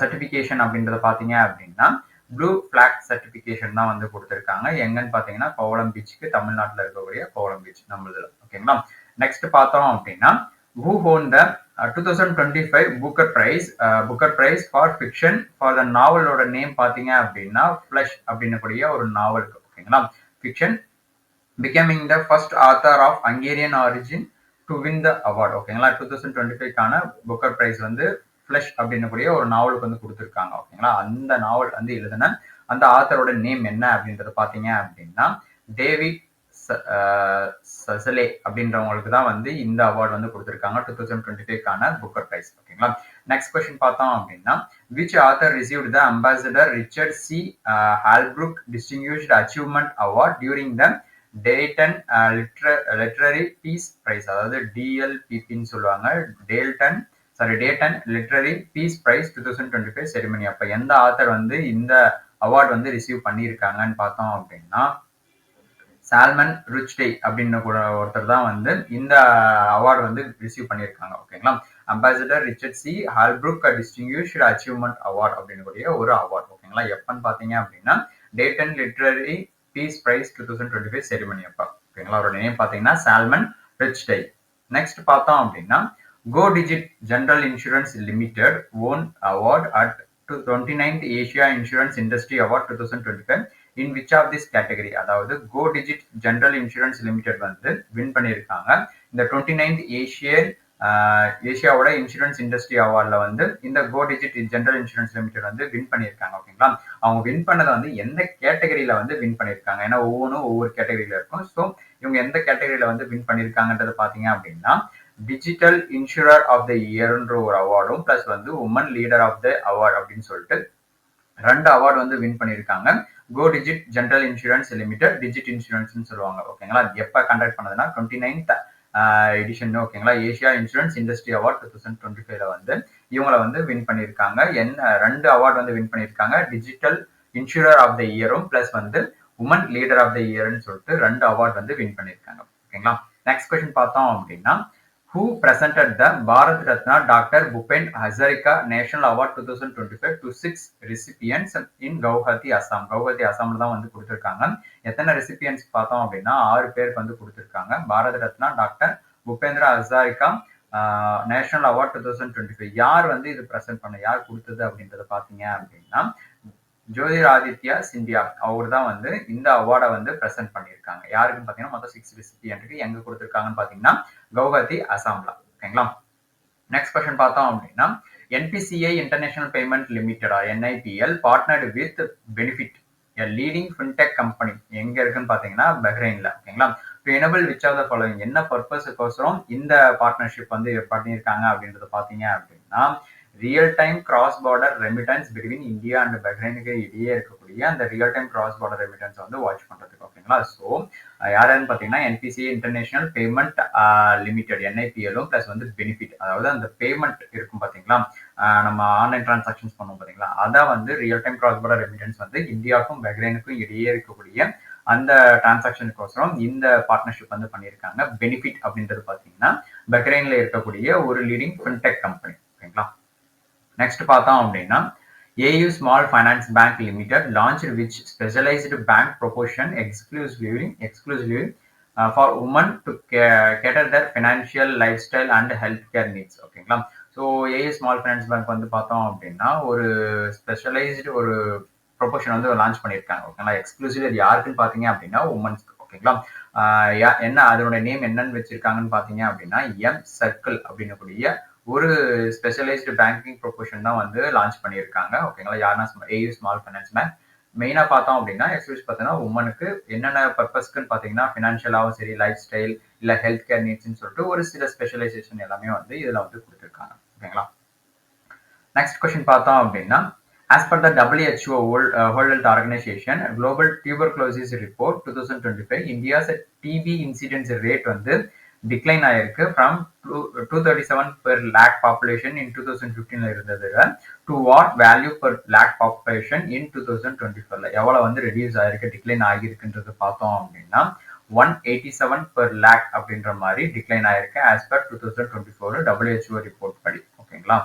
சர்டிபிகேஷன் அப்படின்றத பார்த்தீங்க அப்படின்னா ப்ளூ பிளாக் சர்டிபிகேஷன் தான் வந்து கொடுத்துருக்காங்க. எங்கன்னு பார்த்தீங்கன்னா கோவளம் பீச்சுக்கு, தமிழ்நாட்டில் இருக்கக்கூடிய கோவளம் பீச் நம்மளதுல. ஓகேங்களா. நெக்ஸ்ட் பார்த்தோம் அப்படின்னா who won the 2025 Booker Prize for fiction for the நாவலோட நேம் பார்த்தீங்க அப்படின்னா ஃப்ளஷ் அப்படின்னக்கூடிய ஒரு நாவலுக்கு. ஓகேங்களா. Fiction becoming the first author of Hungarian origin to win the award. ஓகேங்களா. 2025க்கான புக்கர் பிரைஸ் வந்து ஃப்ளஷ் அப்படின்னக்கூடிய ஒரு நாவலுக்கு வந்து கொடுத்துருக்காங்க. ஓகேங்களா. அந்த நாவல் வந்து எழுதின அந்த ஆத்தரோட நேம் என்ன அப்படின்றத பார்த்தீங்க அப்படின்னா டேவிட் சசலே அப்படின்றவங்களுக்கு தான் வந்து இந்த அவார்டு வந்து கொடுத்துருக்காங்க 2025க்கான புக்கர் பிரைஸ். ஓகேங்களா. நெக்ஸ்ட் கொஸ்டின் பார்த்தோம் அப்படின்னா which author received the ambassador Richard C Holbrooke distinguished achievement award during the Dayton literary peace prize, அதாவது டிஎல்பிபின்னு சொல்லுவாங்க, Dayton literary peace prize 2025 ceremony. அப்ப எந்த ஆத்தர் வந்து இந்த அவார்டு வந்து ரிசீவ் பண்ணியிருக்காங்கன்னு பார்த்தோம் அப்படின்னா சால்மன் ருச்டே அப்படின்னு கூட ஒருத்தர் தான் வந்து இந்த அவார்டு வந்து ரிசீவ் பண்ணியிருக்காங்க. ஓகேங்களா. Ambassador Richard C Holbrooke distinguished achievement award அப்படின்னு கூடிய ஒரு அவார்டு. ஓகேங்களா. எப்பன்னு பார்த்தீங்க அப்படின்னா Dayton literary peace prize 2025 ceremony அப்ப. ஓகேங்களா. அவரோட நேம் பார்த்தீங்கன்னா சால்மன் ரிச்டே. நெக்ஸ்ட் பார்த்தோம் அப்படின்னா Go Digit General Insurance Limited won award at 29th Asia Insurance Industry Award 2025 in which of this category? அதாவது Go Digit General Insurance Limited வந்து win பண்ணியிருக்காங்க. இந்த 29th ஏசியாவோட இன்சூரன்ஸ் இண்டஸ்ட்ரி அவார்ட்ல வந்து இந்த Go Digit General Insurance Limited வந்து win பண்ணியிருக்காங்க. ஓகேங்களா. அவங்க வின் பண்ணதை வந்து எந்த கேட்டகரியில வந்து வின் பண்ணியிருக்காங்க? ஏன்னா ஒவ்வொன்றும் ஒவ்வொரு கேட்டகரியில இருக்கும். ஸோ இவங்க எந்த கேட்டகரியில வந்து வின் பண்ணியிருக்காங்கன்றது பார்த்தீங்க அப்படின்னா டிஜிட்டல் இன்சூரர் ஆஃப் த இயர்ன்ற ஒரு அவார்டும் பிளஸ் வந்து woman leader of the award அப்படின்னு சொல்லிட்டு 2 அவார்டு வந்து வின் பண்ணியிருக்காங்க. Go Digit general insurance limited Digit இன்சூரன்ஸ்னு சொல்லுவாங்க. ஓகேங்களா. எப்போ கண்டக்ட் பண்ணதுன்னா 29th எடிஷன். ஓகேங்களா. ஏசியா இன்சூரன்ஸ் இண்டஸ்ட்ரி அவார்ட் 2025ல வந்து இவங்களை வந்து வின் பண்ணியிருக்காங்க. 2 அவார்டு வந்து வின் பண்ணியிருக்காங்க. டிஜிட்டல் இன்சூரர் ஆஃப் த இயரும் பிளஸ் வந்து உமன் லீடர் ஆஃப் த இயர்னு சொல்லிட்டு 2 அவார்டு வந்து வின் பண்ணியிருக்காங்க. ஓகேங்களா. நெக்ஸ்ட் கொஸ்டின் பார்த்தோம் அப்படின்னா who presented the Bharat Ratna Dr. Bhupen Hazarika National Award 2025 to 6 recipients in Guwahati, Assam. Guwahati, Assamல தான் வந்து கொடுத்துருக்காங்க. எத்தனை ரெசிபியன்ஸ் பார்த்தோம் அப்படின்னா 6 பேருக்கு வந்து கொடுத்துருக்காங்க. Bharat Ratna doctor Bhupendra Hazarika national award 2025 யார் வந்து இது பிரசன்ட் பண்ண, யார் கொடுத்தது அப்படின்றத பார்த்தீங்க அப்படின்னா ஜோதிராதித்யா சிந்தியா அவர் தான் வந்து இந்த அவார்டை வந்து பிரசன்ட் பண்ணியிருக்காங்க. யாருக்குன்னு பார்த்தீங்கன்னா மொத்தம் 6 ரெசிபியன்ட்டுக்கு. எங்க கொடுத்துருக்காங்கன்னு பார்த்தீங்கன்னா கவுஹாத்தி, அசாம்ல. ஓகேங்களா. நெக்ஸ்ட் கொஸ்டின் பார்த்தோம் அப்படின்னா NPCI international payment limited NIPL partnered with Benefit leading fintech company எங்க இருக்குன்னு பார்த்தீங்கன்னா பஹ்ரைன்ல. ஓகேங்களா. To enable which of the following என்ன பர்பஸுக்கோசரம் இந்த பார்ட்னர்ஷிப் வந்து பண்ணியிருக்காங்க அப்படின்றத பார்த்தீங்க அப்படின்னா real time cross border remittance between India and பஹ்ரைனுக்கு இடையே இருக்கக்கூடிய அந்த real time cross border remittance வந்து வாட்ச் பண்றதுக்கு. ஓகேங்களா. ஸோ யாருன்னு பார்த்தீங்கன்னா என்பிசிஐ இன்டர்நேஷனல் பேமெண்ட் லிமிடெட் NIPLும் பிளஸ் வந்து பெனிஃபிட், அதாவது அந்த பேமெண்ட் இருக்கும் பார்த்தீங்களா நம்ம ஆன்லைன் டிரான்சாக்ஷன்ஸ் பண்ணுவோம் பார்த்தீங்களா, அதை வந்து real time cross border remittance வந்து இந்தியாவுக்கும் பஹ்ரைனுக்கும் இடையே இருக்கக்கூடிய அந்த டிரான்சாக்ஷனுக்கோசரம் இந்த பார்ட்னர்ஷிப் வந்து பண்ணியிருக்காங்க. பெனிஃபிட் அப்படின்றது பார்த்தீங்கன்னா பஹ்ரைன்ல இருக்கக்கூடிய ஒரு லீடிங் ஃபின்டெக் கம்பெனி. ஓகேங்களா. நெக்ஸ்ட் பார்த்தோம் அப்படின்னா AU Small Finance Bank Limited launched which specialized bank proposition exclusively for women to cater their financial, lifestyle and healthcare needs. ஓகேங்களா. So AU Small Finance Bank வந்து பார்த்தோம் அப்படின்னா ஒரு ஸ்பெஷலைஸ்டு ஒரு proportion வந்து லான்ச் பண்ணியிருக்காங்க. ஓகேங்களா. எக்ஸ்க்ளூசிவ் அது யாருக்குன்னு பார்த்தீங்க அப்படின்னா உமன்ஸ்க்கு. ஓகேங்களா. என்ன அதோட நேம் என்னன்னு வச்சிருக்காங்கன்னு பார்த்தீங்க அப்படின்னா எம் சர்க்கிள் அப்படின்னக்கூடிய ஒரு ஸ்பெஷலைஸ்டு பேங்கிங் ப்ரொபோஷன் தான் வந்து லான்ச் பண்ணியிருக்காங்க. ஓகேங்களா. யாருன்னா AU ஸ்மால் ஃபைனான்ஸ் பேங்க். மெயினாக பார்த்தோம் அப்படின்னா எக்ஸ்க்ளூசிவ் பார்த்தீங்கன்னா உமனுக்கு என்னென்ன பர்பஸ்க்குன்னு பார்த்தீங்கன்னா ஃபினான்ஷியலாகவும் சரி, லைஃப் ஸ்டைல் இல்லை ஹெல்த் கேர் நீட்ஸ்ன்னு சொல்லிட்டு ஒரு சில ஸ்பெஷலைசேஷன் எல்லாமே வந்து இதில் வந்து கொடுத்துருக்காங்க. ஓகேங்களா. நெக்ஸ்ட் கொஸ்டின் பார்த்தோம் அப்படின்னா as per the WHO World Health Organization Global Tuberculosis Report 2025, India's TB incidence rate வந்து டிக்ளைன் ஆயிருக்கு from 237 per lakh population in 2015 இருந்தது to what value per lakh population in 2024 எவ்வளவு வந்து ரெடியூஸ் ஆயிருக்கு, டிக்ளைன் ஆகிருக்குன்றது பார்த்தோம் அப்படின்னா 187 per lakh அப்படின்ற மாதிரி டிக்ளைன் ஆயிருக்கு as per 2024 WHO ரிப்போர்ட் படி. ஓகேங்களா.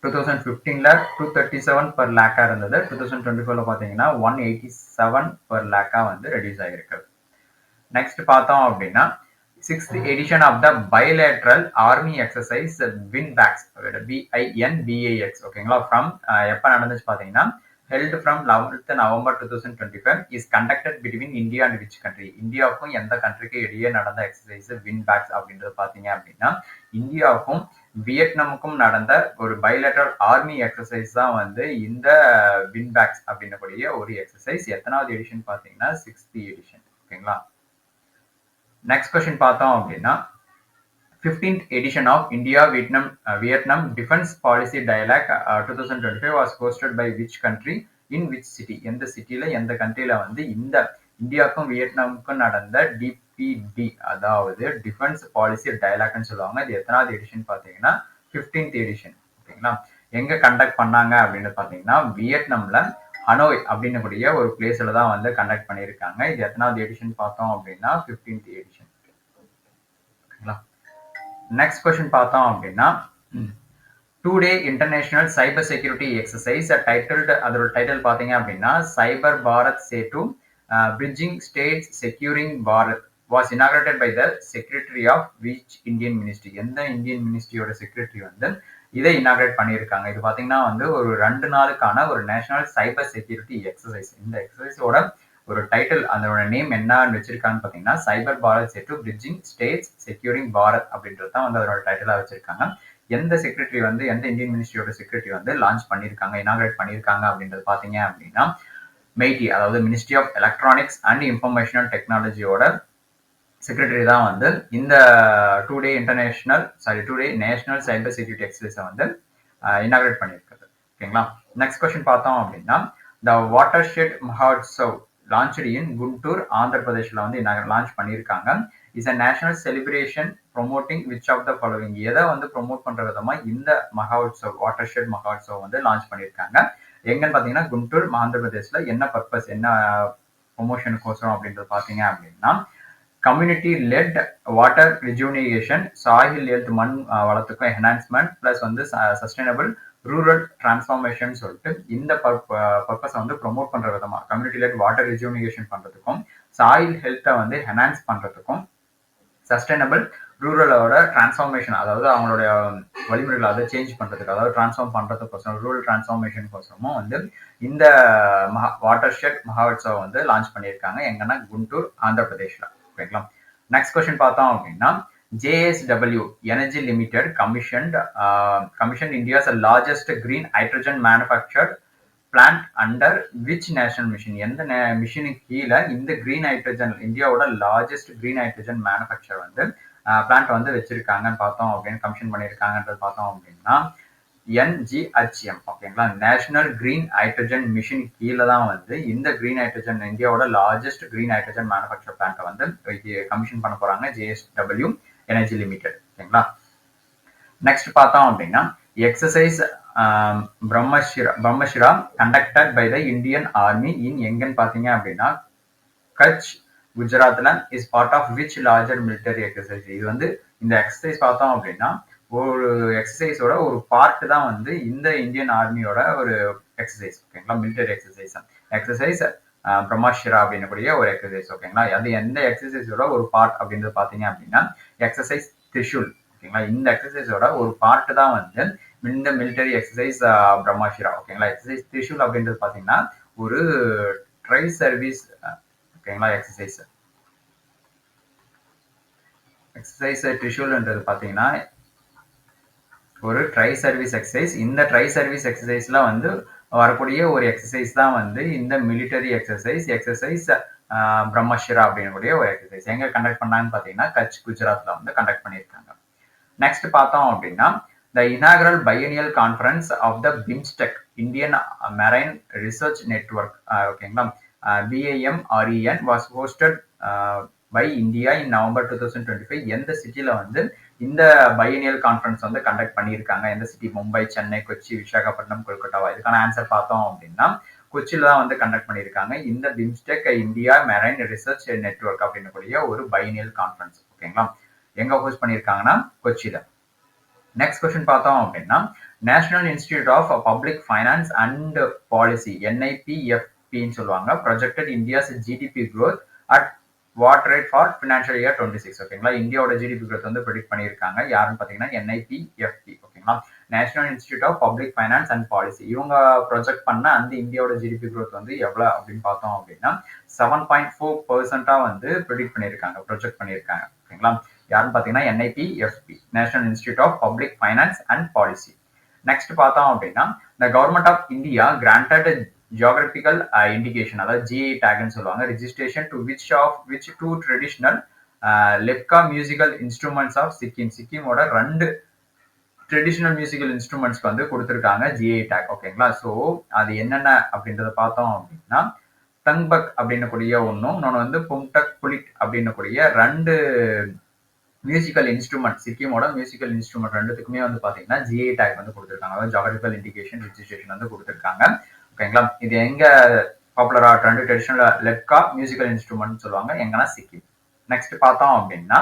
2015ல 237 per lakh இருந்தது, 2024ல பாத்தீங்கன்னா 187 per lakh வந்து ரெடியூஸ் ஆயிருக்கு. நெக்ஸ்ட் பார்த்தோம் அப்படின்னா 6th edition of the bilateral army exercise WINBAX WINBAX. ஓகேங்களா. ஃப்ரம் எப்ப நடந்துச்சு பாத்தீங்கன்னா held from 11th November 2025 is conducted between India and which country? இந்தியாவுக்கும் எந்த கண்ட்ரிக்கு இடையே நடந்த எக்ஸசைஸ் WINBAX அப்படின்றது பாத்தீங்க அப்படின்னா இந்தியாவுக்கும் வியட்நாமுக்கும் நடந்த ஒரு பைலேட்டரல் ஆர்மி எக்ஸசைஸ் தான் வந்து இந்த WINBAX அப்படின்னக்கூடிய ஒரு எக்ஸசைஸ். எத்தனாவது எடிஷன் பாத்தீங்கன்னா 6th எடிஷன். ஓகேங்களா. நெக்ஸ்ட் கொஸ்டின் பார்த்தோம் அப்படின்னா 15th edition of India-Vietnam Defense Policy Dialogue 2025 was hosted by which country in which city? எந்த சிட்டில எந்த கண்ட்ரில வந்து இந்த இந்தியாவுக்கும் வியட்நாமுக்கும் நடந்த DPD அதாவது டிஃபென்ஸ் பாலிசி டயலாக்னு சொல்லுவாங்க. இது எத்தனாவது எடிஷன் பார்த்தீங்கன்னா 15th எடிஷன். ஓகேங்களா. எங்க கண்டக்ட் பண்ணாங்க அப்படின்னு பார்த்தீங்கன்னா வியட்நாம்ல ஹனோய் அப்படின்னக்கூடிய ஒரு பிளேஸ்ல தான் வந்து கண்டக்ட் பண்ணியிருக்காங்க. இது எத்தனாவது எடிஷன் பார்த்தோம் அப்படின்னா 15th எடிஷன். ஓகேங்களா. நெக்ஸ்ட் கொஸ்டின் பார்த்தோம் அப்படின்னா 2-day international cyber security exercise titled, அதோட டைட்டில் பார்த்தீங்க அப்படின்னா cyber Bharat Setu bridging states securing Bharat was inaugurated by the secretary of which Indian ministry? எந்த இந்தியன் மினிஸ்ட்ரியோட செக்ரட்டரி வந்து இதை இனாகிரேட் பண்ணியிருக்காங்க? இது பார்த்தீங்கன்னா வந்து ஒரு 2 நாளுக்கான ஒரு நேஷனல் சைபர் செக்யூரிட்டி எக்ஸசைஸ். இந்த எக்ஸசைஸோட ஒரு டைட்டில் அதோட நேம் என்னன்னு வச்சிருக்கான்னு பார்த்தீங்கன்னா சைபர் Bharat Setu bridging states securing Bharat அப்படின்றது தான் வந்து அதோட டைட்டிலாக வச்சிருக்காங்க. எந்த செக்ரட்டரி வந்து எந்த இந்தியன் மினிஸ்ட்ரியோட செக்ரட்டரி வந்து லான்ச் பண்ணியிருக்காங்க, இனாகிரேட் பண்ணியிருக்காங்க அப்படின்றது பார்த்தீங்க அப்படின்னா மெய்டி அதாவது ministry of electronics and informational டெக்னாலஜியோட செக்ரட்டரி தான் வந்து இந்த 2-day நேஷனல் சைபர் செக்யூரிட்டி எக்ஸசைஸை வந்து இனாகிரேட் பண்ணியிருக்காரு. ஓகேங்களா. நெக்ஸ்ட் கொஸ்டின் பார்த்தோம் அப்படின்னா the watershed Mahotsav launched in Guntur Andhra பிரதேஷ்ல வந்து லான்ச் பண்ணியிருக்காங்க. Is a national celebration promoting which of the following? எதை வந்து ப்ரொமோட் பண்ற விதமா இந்த மஹோத்சவ் வாட்டர் ஷெட் மஹோத்சவ் வந்து லான்ச் பண்ணியிருக்காங்க? எங்கன்னு பாத்தீங்கன்னா குண்டூர் ஆந்திர பிரதேஷ்ல. என்ன பர்பஸ், என்ன ப்ரொமோஷனுக்கோசரம் அப்படின்றது பாத்தீங்க அப்படின்னா community led water rejuvenation, soil health மண் வளத்துக்கும் என்ஹான்ஸ்மெண்ட் பிளஸ் வந்து சஸ்டைனபிள் ரூரல் டிரான்ஸ்ஃபார்மேஷன் சொல்லிட்டு இந்த பர்பஸை வந்து ப்ரொமோட் பண்ற விதமா கம்யூனிட்டி லெட் வாட்டர் ரிஜூனிகேஷன் பண்றதுக்கும் சாயில் ஹெல்த்தை வந்து என்ஹான்ஸ் பண்றதுக்கும் சஸ்டைனபிள் ரூரலோட டிரான்ஸ்ஃபார்மேஷன் அதாவது அவங்களுடைய வழிமுறைகளை அதை சேஞ்ச் பண்றதுக்கு அதாவது டிரான்ஸ்ஃபார்ம் பண்றதுக்கோசரம் ரூரல் டிரான்ஸ்ஃபார்மேஷனுக்கோசரமும் வந்து இந்த வாட்டர் ஷெட் மஹோத்சவ் வந்து லான்ச் பண்ணியிருக்காங்க. எங்கன்னா குண்டூர் ஆந்திர பிரதேஷ்ல. ஓகேங்களா. நெக்ஸ்ட் கொஸ்டின் பார்த்தோம் அப்படின்னா JSW Energy Limited commissioned India's largest green hydrogen manufactured plant under which national mission? எந்த மிஷனுக்கு கீழே இந்த கிரீன் ஹைட்ரஜன் இந்தியாவோட லார்ஜஸ்ட் கிரீன் ஹைட்ரஜன் மேனுஃபேக்சர் வந்து பிளான்ட் வந்து வச்சிருக்காங்கன்னு பார்த்தோம் அப்படின்னு கமிஷன் பண்ணியிருக்காங்கன்றது பார்த்தோம் அப்படின்னா NGHM. ஓகேங்களா. நேஷனல் கிரீன் ஹைட்ரஜன் மிஷன் கீழே தான் வந்து இந்த கிரீன் ஹைட்ரஜன் இந்தியாவோட லார்ஜஸ்ட் கிரீன் ஹைட்ரஜன் மேனுஃபேக்சர் பிளான்ட்டை வந்து கமிஷன் பண்ண போறாங்க JSW எனர்ஜி லிமிடெட். ஓகேங்களா. நெக்ஸ்ட் பார்த்தோம் அப்படின்னா exercise Brahmashira conducted by the Indian army in எங்கன்னு பார்த்தீங்க அப்படின்னா கட்ச் குஜராத்ல is part of which larger military exercise. இது வந்து இந்த எக்ஸசைஸ் பார்த்தோம் அப்படின்னா ஒரு எக்ஸசைஸோட ஒரு பார்ட் தான் வந்து இந்த இந்தியன் ஆர்மியோட ஒரு எக்ஸசைஸ் ஓகேங்களா, மிலிட்டரி எக்ஸசைஸ். எக்ஸசைஸ் பிரம்மாஷிரா அப்படின்னக்கூடிய ஒரு எக்ஸசைஸ் ஓகேங்களா. அது எந்த எக்ஸசைஸோட ஒரு பார்ட் அப்படின்றது பார்த்தீங்க அப்படின்னா எக்ஸசைஸ் திரிஷூல் ஓகேங்களா. இந்த எக்ஸசைஸோட ஒரு பார்ட் தான் வந்து இந்த மிலிட்டரி எக்ஸசைஸ் பிரம்மாஷிரா ஓகேங்களா. எக்ஸசைஸ் திரிஷூல் அப்படின்றது பார்த்தீங்கன்னா ஒரு ட்ரை சர்வீஸ் ஓகேங்களா எக்ஸசைஸ். எக்ஸசைஸ் திரிஷூல்ன்றது பார்த்தீங்கன்னா ஒரு ட்ரை சர்வீஸ் எக்ஸசைஸ். இந்த ட்ரை சர்வீஸ் எக்ஸசைஸ்ல வந்து வரக்கூடிய ஒரு எக்ஸசைஸ் தான் வந்து இந்த மிலிட்டரி எக்ஸசைஸ் பிரம்மஷிரா அப்படின்னக்கூடிய ஒரு எக்ஸசைஸ். எங்க கண்டக்ட் பண்ணாங்கன்னு பார்த்தீங்கன்னா கட்ச் குஜராத்ல வந்து கண்டக்ட் பண்ணியிருக்காங்க. நெக்ஸ்ட் பார்த்தோம் அப்படின்னா the inaugural biennial conference of the BIMSTEC Indian marine research network ஓகேங்களா BIMREN was hosted by India in November 2025. எந்த சிட்டில வந்து இந்த பையனியல் கான்ஃபரன்ஸ் வந்து கண்டக்ட் பண்ணியிருக்காங்க, எந்த சிட்டி? மும்பை, சென்னை, கொச்சி, விசாகப்பட்டினம், கொல்கட்டாவா? இதுக்கான ஆன்சர் பார்த்தோம் அப்படின்னா கொச்சியில தான் வந்து கண்டக்ட் பண்ணியிருக்காங்க இந்த BIMSTEC India marine research network அப்படின்னக்கூடிய ஒரு பையனியல் கான்ஃபரன்ஸ் ஓகேங்களா. எங்க ஹோஸ்ட் பண்ணியிருக்காங்கன்னா கொச்சியில. நெக்ஸ்ட் கொஸ்டின் பார்த்தோம் அப்படின்னா national institute of public finance and policy NIPFPன்னு சொல்லுவாங்க projected India's GDP growth at what rate for financial year 26 ஓகேங்களா. இந்தியாவோட ஜிடிபி growth வந்து ப்ரெடிக்ட் பண்ணியிருக்காங்க. யாருன்னு பார்த்தீங்கன்னா NIPFP ஓகேங்களா, national institute of public finance and policy. இவங்க ப்ரொஜெக்ட் பண்ண அந்த இந்தியாவோட ஜிடிபி growth வந்து எவ்வளோ அப்படின்னு பார்த்தோம் அப்படின்னா 7.4% வந்து ப்ரெடிக்ட் பண்ணியிருக்காங்க, ப்ரொஜெக்ட் பண்ணியிருக்காங்க ஓகேங்களா. யாருன்னு பார்த்தீங்கன்னா NIPFP, national institute of public finance and policy. Next பார்த்தோம் அப்படின்னா the government of India granted geographical indication அதாவது GI டேக்னு சொல்லுவாங்க registration to which two traditional Lepcha musical instruments of Sikkim. சிக்கிமோட 2 ட்ரெடிஷ்னல் மியூசிக்கல் இன்ஸ்ட்ருமெண்ட்ஸ்க்கு வந்து கொடுத்துருக்காங்க GI டேக் ஓகேங்களா. ஸோ அது என்னென்ன அப்படின்றத பார்த்தோம் அப்படின்னா தங்பக் அப்படின்னக்கூடிய ஒன்றும், இன்னொன்று வந்து புங்டக் புலிட் அப்படின்னக்கூடிய 2 மியூசிக்கல் இன்ஸ்ட்ருமெண்ட், சிக்கிமோட மியூசிக்கல் இன்ஸ்ட்ருமெண்ட் 2த்துக்குமே வந்து பார்த்தீங்கன்னா GI டேக் வந்து கொடுத்துருக்காங்க, அதாவது ஜியோகிராபிக்கல் இண்டிகேஷன் ரிஜிஸ்ட்ரேஷன் வந்து கொடுத்துருக்காங்க ஓகேங்களா. இது எங்க பாப்புலரா 2 ட்ரெடிஷனல் லெப்கா மியூசிக்கல் இன்ஸ்ட்ருமெண்ட் சொல்லுவாங்க, எங்கன்னா சிக்கிம். நெக்ஸ்ட் பார்த்தோம் அப்படின்னா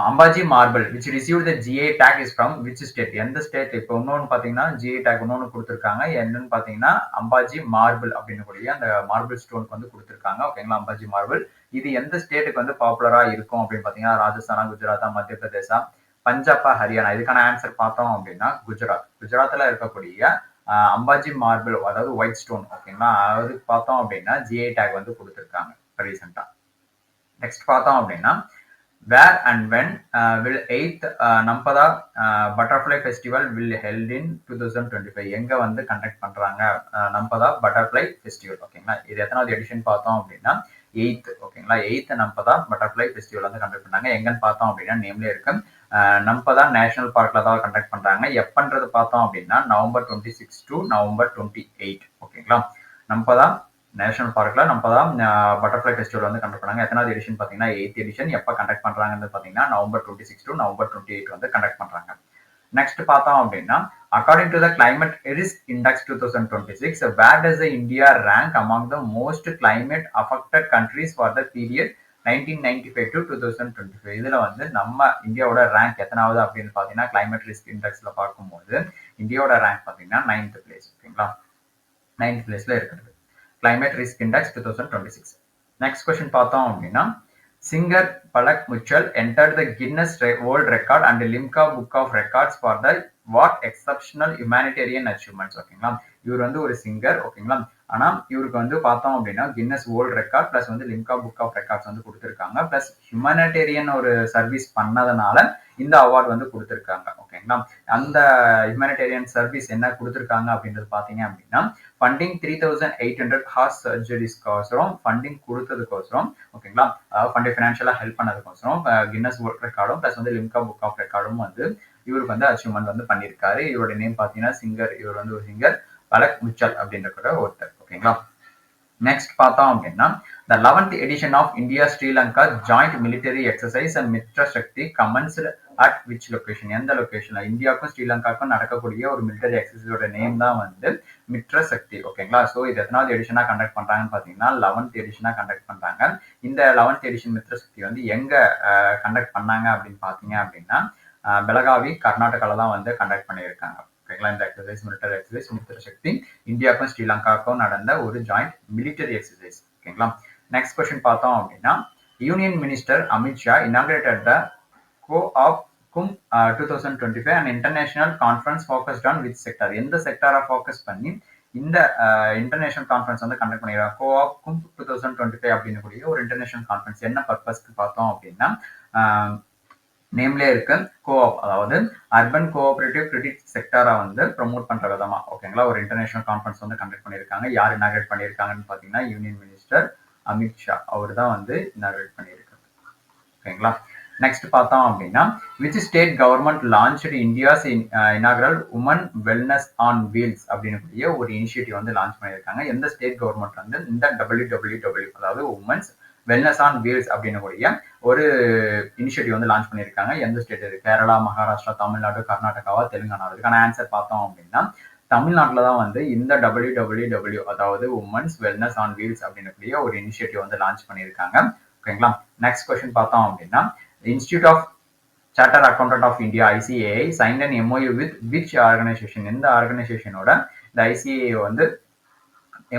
Ambaji marble which receive the GI take is from which state. எந்த ஸ்டேட்? இப்போ இன்னொன்று பார்த்தீங்கன்னா GI டேக் இன்னொன்று கொடுத்துருக்காங்க, என்னன்னு பார்த்தீங்கன்னா அம்பாஜி மார்பிள் அப்படின்னு கூடிய அந்த மார்பிள் ஸ்டோனுக்கு வந்து கொடுத்துருக்காங்க ஓகேங்களா. அம்பாஜி மார்பிள் இது எந்த ஸ்டேட்டுக்கு வந்து பாப்புலரா இருக்கும் அப்படின்னு பார்த்தீங்கன்னா ராஜஸ்தானா, குஜராத்தா, மத்திய பிரதேசா, பஞ்சாபா, ஹரியானா. இதுக்கான ஆன்சர் பார்த்தோம் அப்படின்னா குஜராத். குஜராத்ல இருக்கக்கூடிய அம்பாஜி மார்பிள் அதாவது ஒயிட் ஸ்டோன் ஓகேங்களா, அதுக்கு பார்த்தோம் அப்படின்னா GI டேக் வந்து கொடுத்துருக்காங்க ரீசெண்டா. நெக்ஸ்ட் பார்த்தோம் அப்படின்னா வேர் அண்ட் வென் வில் 8th நம்பதா butterfly festival will held in 2025. எங்க வந்து கண்டக்ட் பண்றாங்க நம்பதா பட்டர்ஃப்ளை ஃபெஸ்டிவல் ஓகேங்களா. இது எத்தனாவது எடிஷன் பார்த்தோம் அப்படின்னா 8th ஓகேங்களா. 8th நம்பதா பட்டர்ஃப்ளை ஃபெஸ்டிவல் வந்து கண்டக்ட் பண்ணாங்க. எங்கன்னு பார்த்தோம் அப்படின்னா நேம்ல இருக்கு நம்பதா நேஷனல் பார்க்ல தான் கண்டக்ட் பண்றாங்க. எப்பன்றது பார்த்தோம் அப்படின்னா நவம்பர் 26 டு நவம்பர் 28 ஓகேங்களா. நம்பதா நேஷனல் பார்க்ல நம்பதா பட்டர்ஃப்ளை ஃபெஸ்டிவல் வந்து கண்டக்ட் பண்ணாங்க. எத்தனாவது எடிஷன் பார்த்தீங்கன்னா 8th எடிஷன். எப்போ கண்டக்ட் பண்றாங்கன்னு பார்த்தீங்கன்னா நவம்பர் 26 டு நவம்பர் 28 வந்து கண்டக்ட் பண்றாங்க. நெக்ஸ்ட் பார்த்தோம் அப்படின்னா according to the climate risk index 2026 where does India rank among the most climate affected countries for the period 1995 to 2025. இதுல வந்து நம்ம இந்தியாவோட ரேங்க் எத்தனாவது அப்படின்னு பார்த்தீங்கன்னா கிளைமேட் ரிஸ்க் இண்டெக்ஸ்ல பார்க்கும்போது இந்தியாவோட ரேங்க் பார்த்தீங்கன்னா 9th பிளேஸ் ஓகேங்களா. 9th பிளேஸ்ல இருக்கிறது climate risk index 2026. Next question பார்த்தோம் அப்படின்னா singer Palak முச்சல் entered the Guinness World Record and Limca Book of Records for the what exceptional humanitarian achievements ஓகேங்களா. இவர் வந்து ஒரு சிங்கர் ஓகேங்களா. ஆனா இவருக்கு வந்து பார்த்தோம் அப்படின்னா கின்னஸ் வேர்ல்ட் ரெக்கார்ட் பிளஸ் வந்து லிம்கா புக் ஆஃப் ரெக்கார்ட்ஸ் வந்து கொடுத்துருக்காங்க. பிளஸ் ஹியூமனிடேரியன் ஒரு சர்வீஸ் பண்ணதுனால இந்த அவார்டு வந்து கொடுத்துருக்காங்க ஓகேங்களா. அந்த ஹியூமனிடேரியன் சர்வீஸ் என்ன கொடுத்துருக்காங்க அப்படின்றது பார்த்தீங்க அப்படின்னா ஃபண்டிங் 3800 ஹார்ட் சர்ஜரிஸ்க்கோசரம் ஃபண்டிங் கொடுத்ததுக்கோசரம் ஓகேங்களா. ஃபண்டிங் ஃபினான்ஷியலாக ஹெல்ப் பண்ணதுக்கோசரம் கின்னஸ் வேர்ல்ட் ரெக்கார்டும் பிளஸ் வந்து லிம்கா புக் ஆஃப் ரெக்கார்டும் வந்து இவருக்கு வந்து அச்சீவ்மெண்ட் வந்து பண்ணியிருக்காரு. இவரோட நேம் பார்த்தீங்கன்னா சிங்கர், இவர் வந்து ஒரு சிங்கர் பலக் முச்சல் அப்படின்ற கூட ஒருத்தர் ஓகேங்களா. நெக்ஸ்ட் பார்த்தோம் அப்படின்னா the 11th edition of India Sri Lanka joint military exercise and Mitra Shakti commenced at which location, எந்த லொகேஷன்ல, இந்தியாவுக்கும் ஸ்ரீலங்காவுக்கும் நடக்கக்கூடிய ஒரு மிலிட்டரி எக்ஸசைஸோட நேம் தான் வந்து மித்ர சக்தி. ஓகேங்களா. ஸோ இது எத்தனாவது எடிஷனா கண்டக்ட் பண்றாங்கன்னு பாத்தீங்கன்னா 11th எடிஷனா கண்டக்ட் பண்றாங்க. இந்த 11th எடிஷன் மித்ர சக்தி வந்து எங்க கண்டக்ட் பண்ணாங்க அப்படின்னு பாத்தீங்க அப்படின்னா பெலகாவி கர்நாடகால தான் வந்து கண்டக்ட் பண்ணியிருக்காங்க. ஓகேங்களா. இந்த எக்ஸசைஸ் மிலிட்டரி எக்ஸசைஸ் மித்ர சக்தி இந்தியாவுக்கும் ஸ்ரீலங்காவுக்கும் நடந்த ஒரு ஜாயிண்ட் மிலிட்டரி எக்ஸசைஸ். ஓகேங்களா. நெக்ஸ்ட் கொஸ்டின் பார்த்தோம் அப்படின்னா யூனியன் மினிஸ்டர் அமித்ஷா இனாகிரேட்டட் த co-op கும் 2025 an international conference focused on which sector, எந்த செக்டாரை ஃபோக்கஸ் பண்ணி இந்த இன்டர்நேஷனல் கான்ஃபரன்ஸ் வந்து கண்டக்ட் பண்ணிடுறாங்க. கோஆப் கும் 2025 அப்படின்னு கூடிய ஒரு இன்டர்நேஷனல் கான்ஃபரன்ஸ் என்ன பர்பஸ்க்கு பார்த்தோம் அப்படின்னா நேம்லே இருக்கு கோஆப், அதாவது அர்பன் கோஆபரேட்டிவ் கிரெடிட் செக்டாரை வந்து ப்ரொமோட் பண்ற விதமா. ஓகேங்களா. ஒரு இன்டர்நேஷனல் கான்ஃபரன்ஸ் வந்து கண்டக்ட் பண்ணியிருக்காங்க. யார் இனாகிரேட் பண்ணியிருக்காங்கன்னு பாத்தீங்கன்னா யூனியன் மினிஸ்டர் அமித்ஷா அவர் தான் வந்து இனாகிரேட் பண்ணியிருக்காங்க. ஓகேங்களா. நெக்ஸ்ட் பார்த்தோம் அப்படின்னா which state government launched India's inaugural woman wellness on wheels அப்படின்னு ஒரு இனிஷியேட்டிவ் வந்து லான்ச் பண்ணியிருக்காங்க. எந்த ஸ்டேட் கவர்மெண்ட் வந்து இந்த WWW அதாவது உமன்ஸ் வெல்னஸ் ஆன் வீல்ஸ் அப்படின்னு ஒரு இனிஷியேட்டிவ் வந்து லான்ச் பண்ணியிருக்காங்க. எந்த ஸ்டேட் இது? கேரளா, மகாராஷ்டிரா, தமிழ்நாடு, கர்நாடகாவா, தெலுங்கானா? இதுக்கான ஆன்சர் பார்த்தோம் அப்படின்னா தமிழ்நாட்டில் தான் வந்து இந்த WWW அதாவது உமன்ஸ் வெல்னஸ் ஆன் வீல்ஸ் அப்படின்னு ஒரு இனிஷியேட்டிவ் வந்து லான்ச் பண்ணியிருக்காங்க. ஓகேங்களா. நெக்ஸ்ட் கொஸ்டின் பார்த்தோம் அப்படின்னா Institute of Chartered Accountant of India ICAI signed an MOU with which organization? எந்த ஆர்கனைசேஷனோட இந்த ICAI வந்து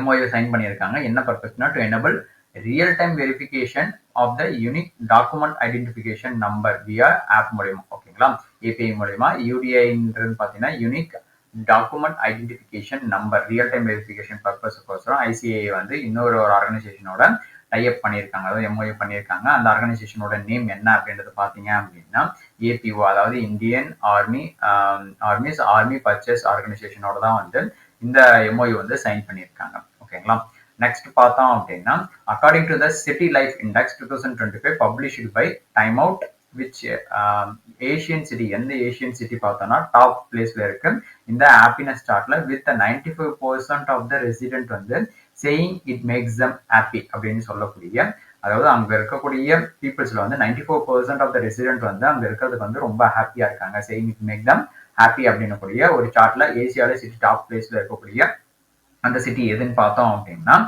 MOU சைன் பண்ணியிருக்காங்க? என்ன பர்பஸ்னா to enable real time verification of the unique document identification number via app மூலமா. ஓகேங்களா. API மூலமா UDIன்றது பார்த்தீங்கன்னா unique document identification number real time verification பர்பஸ்க்கோசரம் ICAI வந்து இன்னொரு ஆர்கனைசேஷனோட டைப் பண்ணியிருக்காங்க, அதாவது MOU பண்ணியிருக்காங்க. அந்த ஆர்கனைசேஷனோட நேம் என்ன அப்படின்றது பார்த்தீங்க அப்படின்னா APO, அதாவது இந்தியன் ஆர்மி பர்ச்சேஸ் ஆர்கனைசேஷனோட தான் வந்து இந்த MOU வந்து சைன் பண்ணியிருக்காங்க. ஓகேங்களா. நெக்ஸ்ட் பார்த்தோம் அப்படின்னா according to the city life index 2025 published by Time Out which Asian city, எந்த ஏஷியன் சிட்டி பார்த்தோம்னா டாப் பிளேஸ்ல இருக்கு இந்த ஹாப்பினஸ் சார்ட்ல வித் 95% ஆஃப் த ரெசிடென்ட் வந்து saying it makes them happy அப்படின்னு சொல்லக்கூடிய, அதாவது அங்க இருக்கக்கூடிய பீப்புள்ஸ்ல வந்து 94% ஆஃப் த ரெசிடென்ட் வந்து அங்க இருக்கிறதுக்கு வந்து ரொம்ப ஹாப்பியா இருக்காங்க. Saying it make them happy அப்படின்னு கூடிய ஒரு சார்ட்ல ஏசியால சிட்டி டாப் பிளேஸ்ல இருக்கக்கூடிய அந்த சிட்டி எதுன்னு பார்த்தோம் அப்படின்னா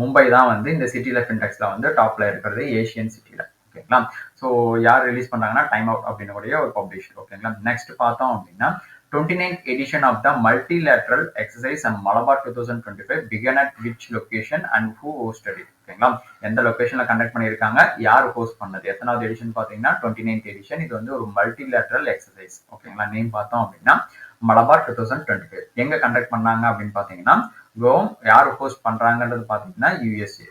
மும்பை தான் வந்து இந்த சிட்டி லைஃப் இண்டெக்ஸ்ல வந்து டாப்ல இருக்கிறது ஏஷியன் சிட்டில. ஓகேங்களா. ஸோ யார் ரிலீஸ் பண்றாங்கன்னா டைம் அவுட் அப்படின்னு கூடிய ஒரு பப்ளிஷர். ஓகேங்களா. நெக்ஸ்ட் பார்த்தோம் அப்படின்னா 29th edition of the multilateral exercise and Malabar 2025 began at which location and who hosted it? ஓகேங்களா. எந்த லொகேஷன்ல கண்டக்ட் பண்ணியிருக்காங்க, யார் ஹோஸ்ட் பண்ணது, எத்தனாவது எடிஷன் பார்த்தீங்கன்னா 29th எடிஷன். இது வந்து ஒரு மல்டிலேட்டரல் எக்ஸசைஸ். ஓகேங்களா. நேம் பார்த்தோம் அப்படின்னா மலபார் 2025. எங்க கண்டக்ட் பண்ணாங்க அப்படின்னு பார்த்தீங்கன்னா கோவம். யார் ஹோஸ்ட் பண்றாங்கன்றது பார்த்தீங்கன்னா USA.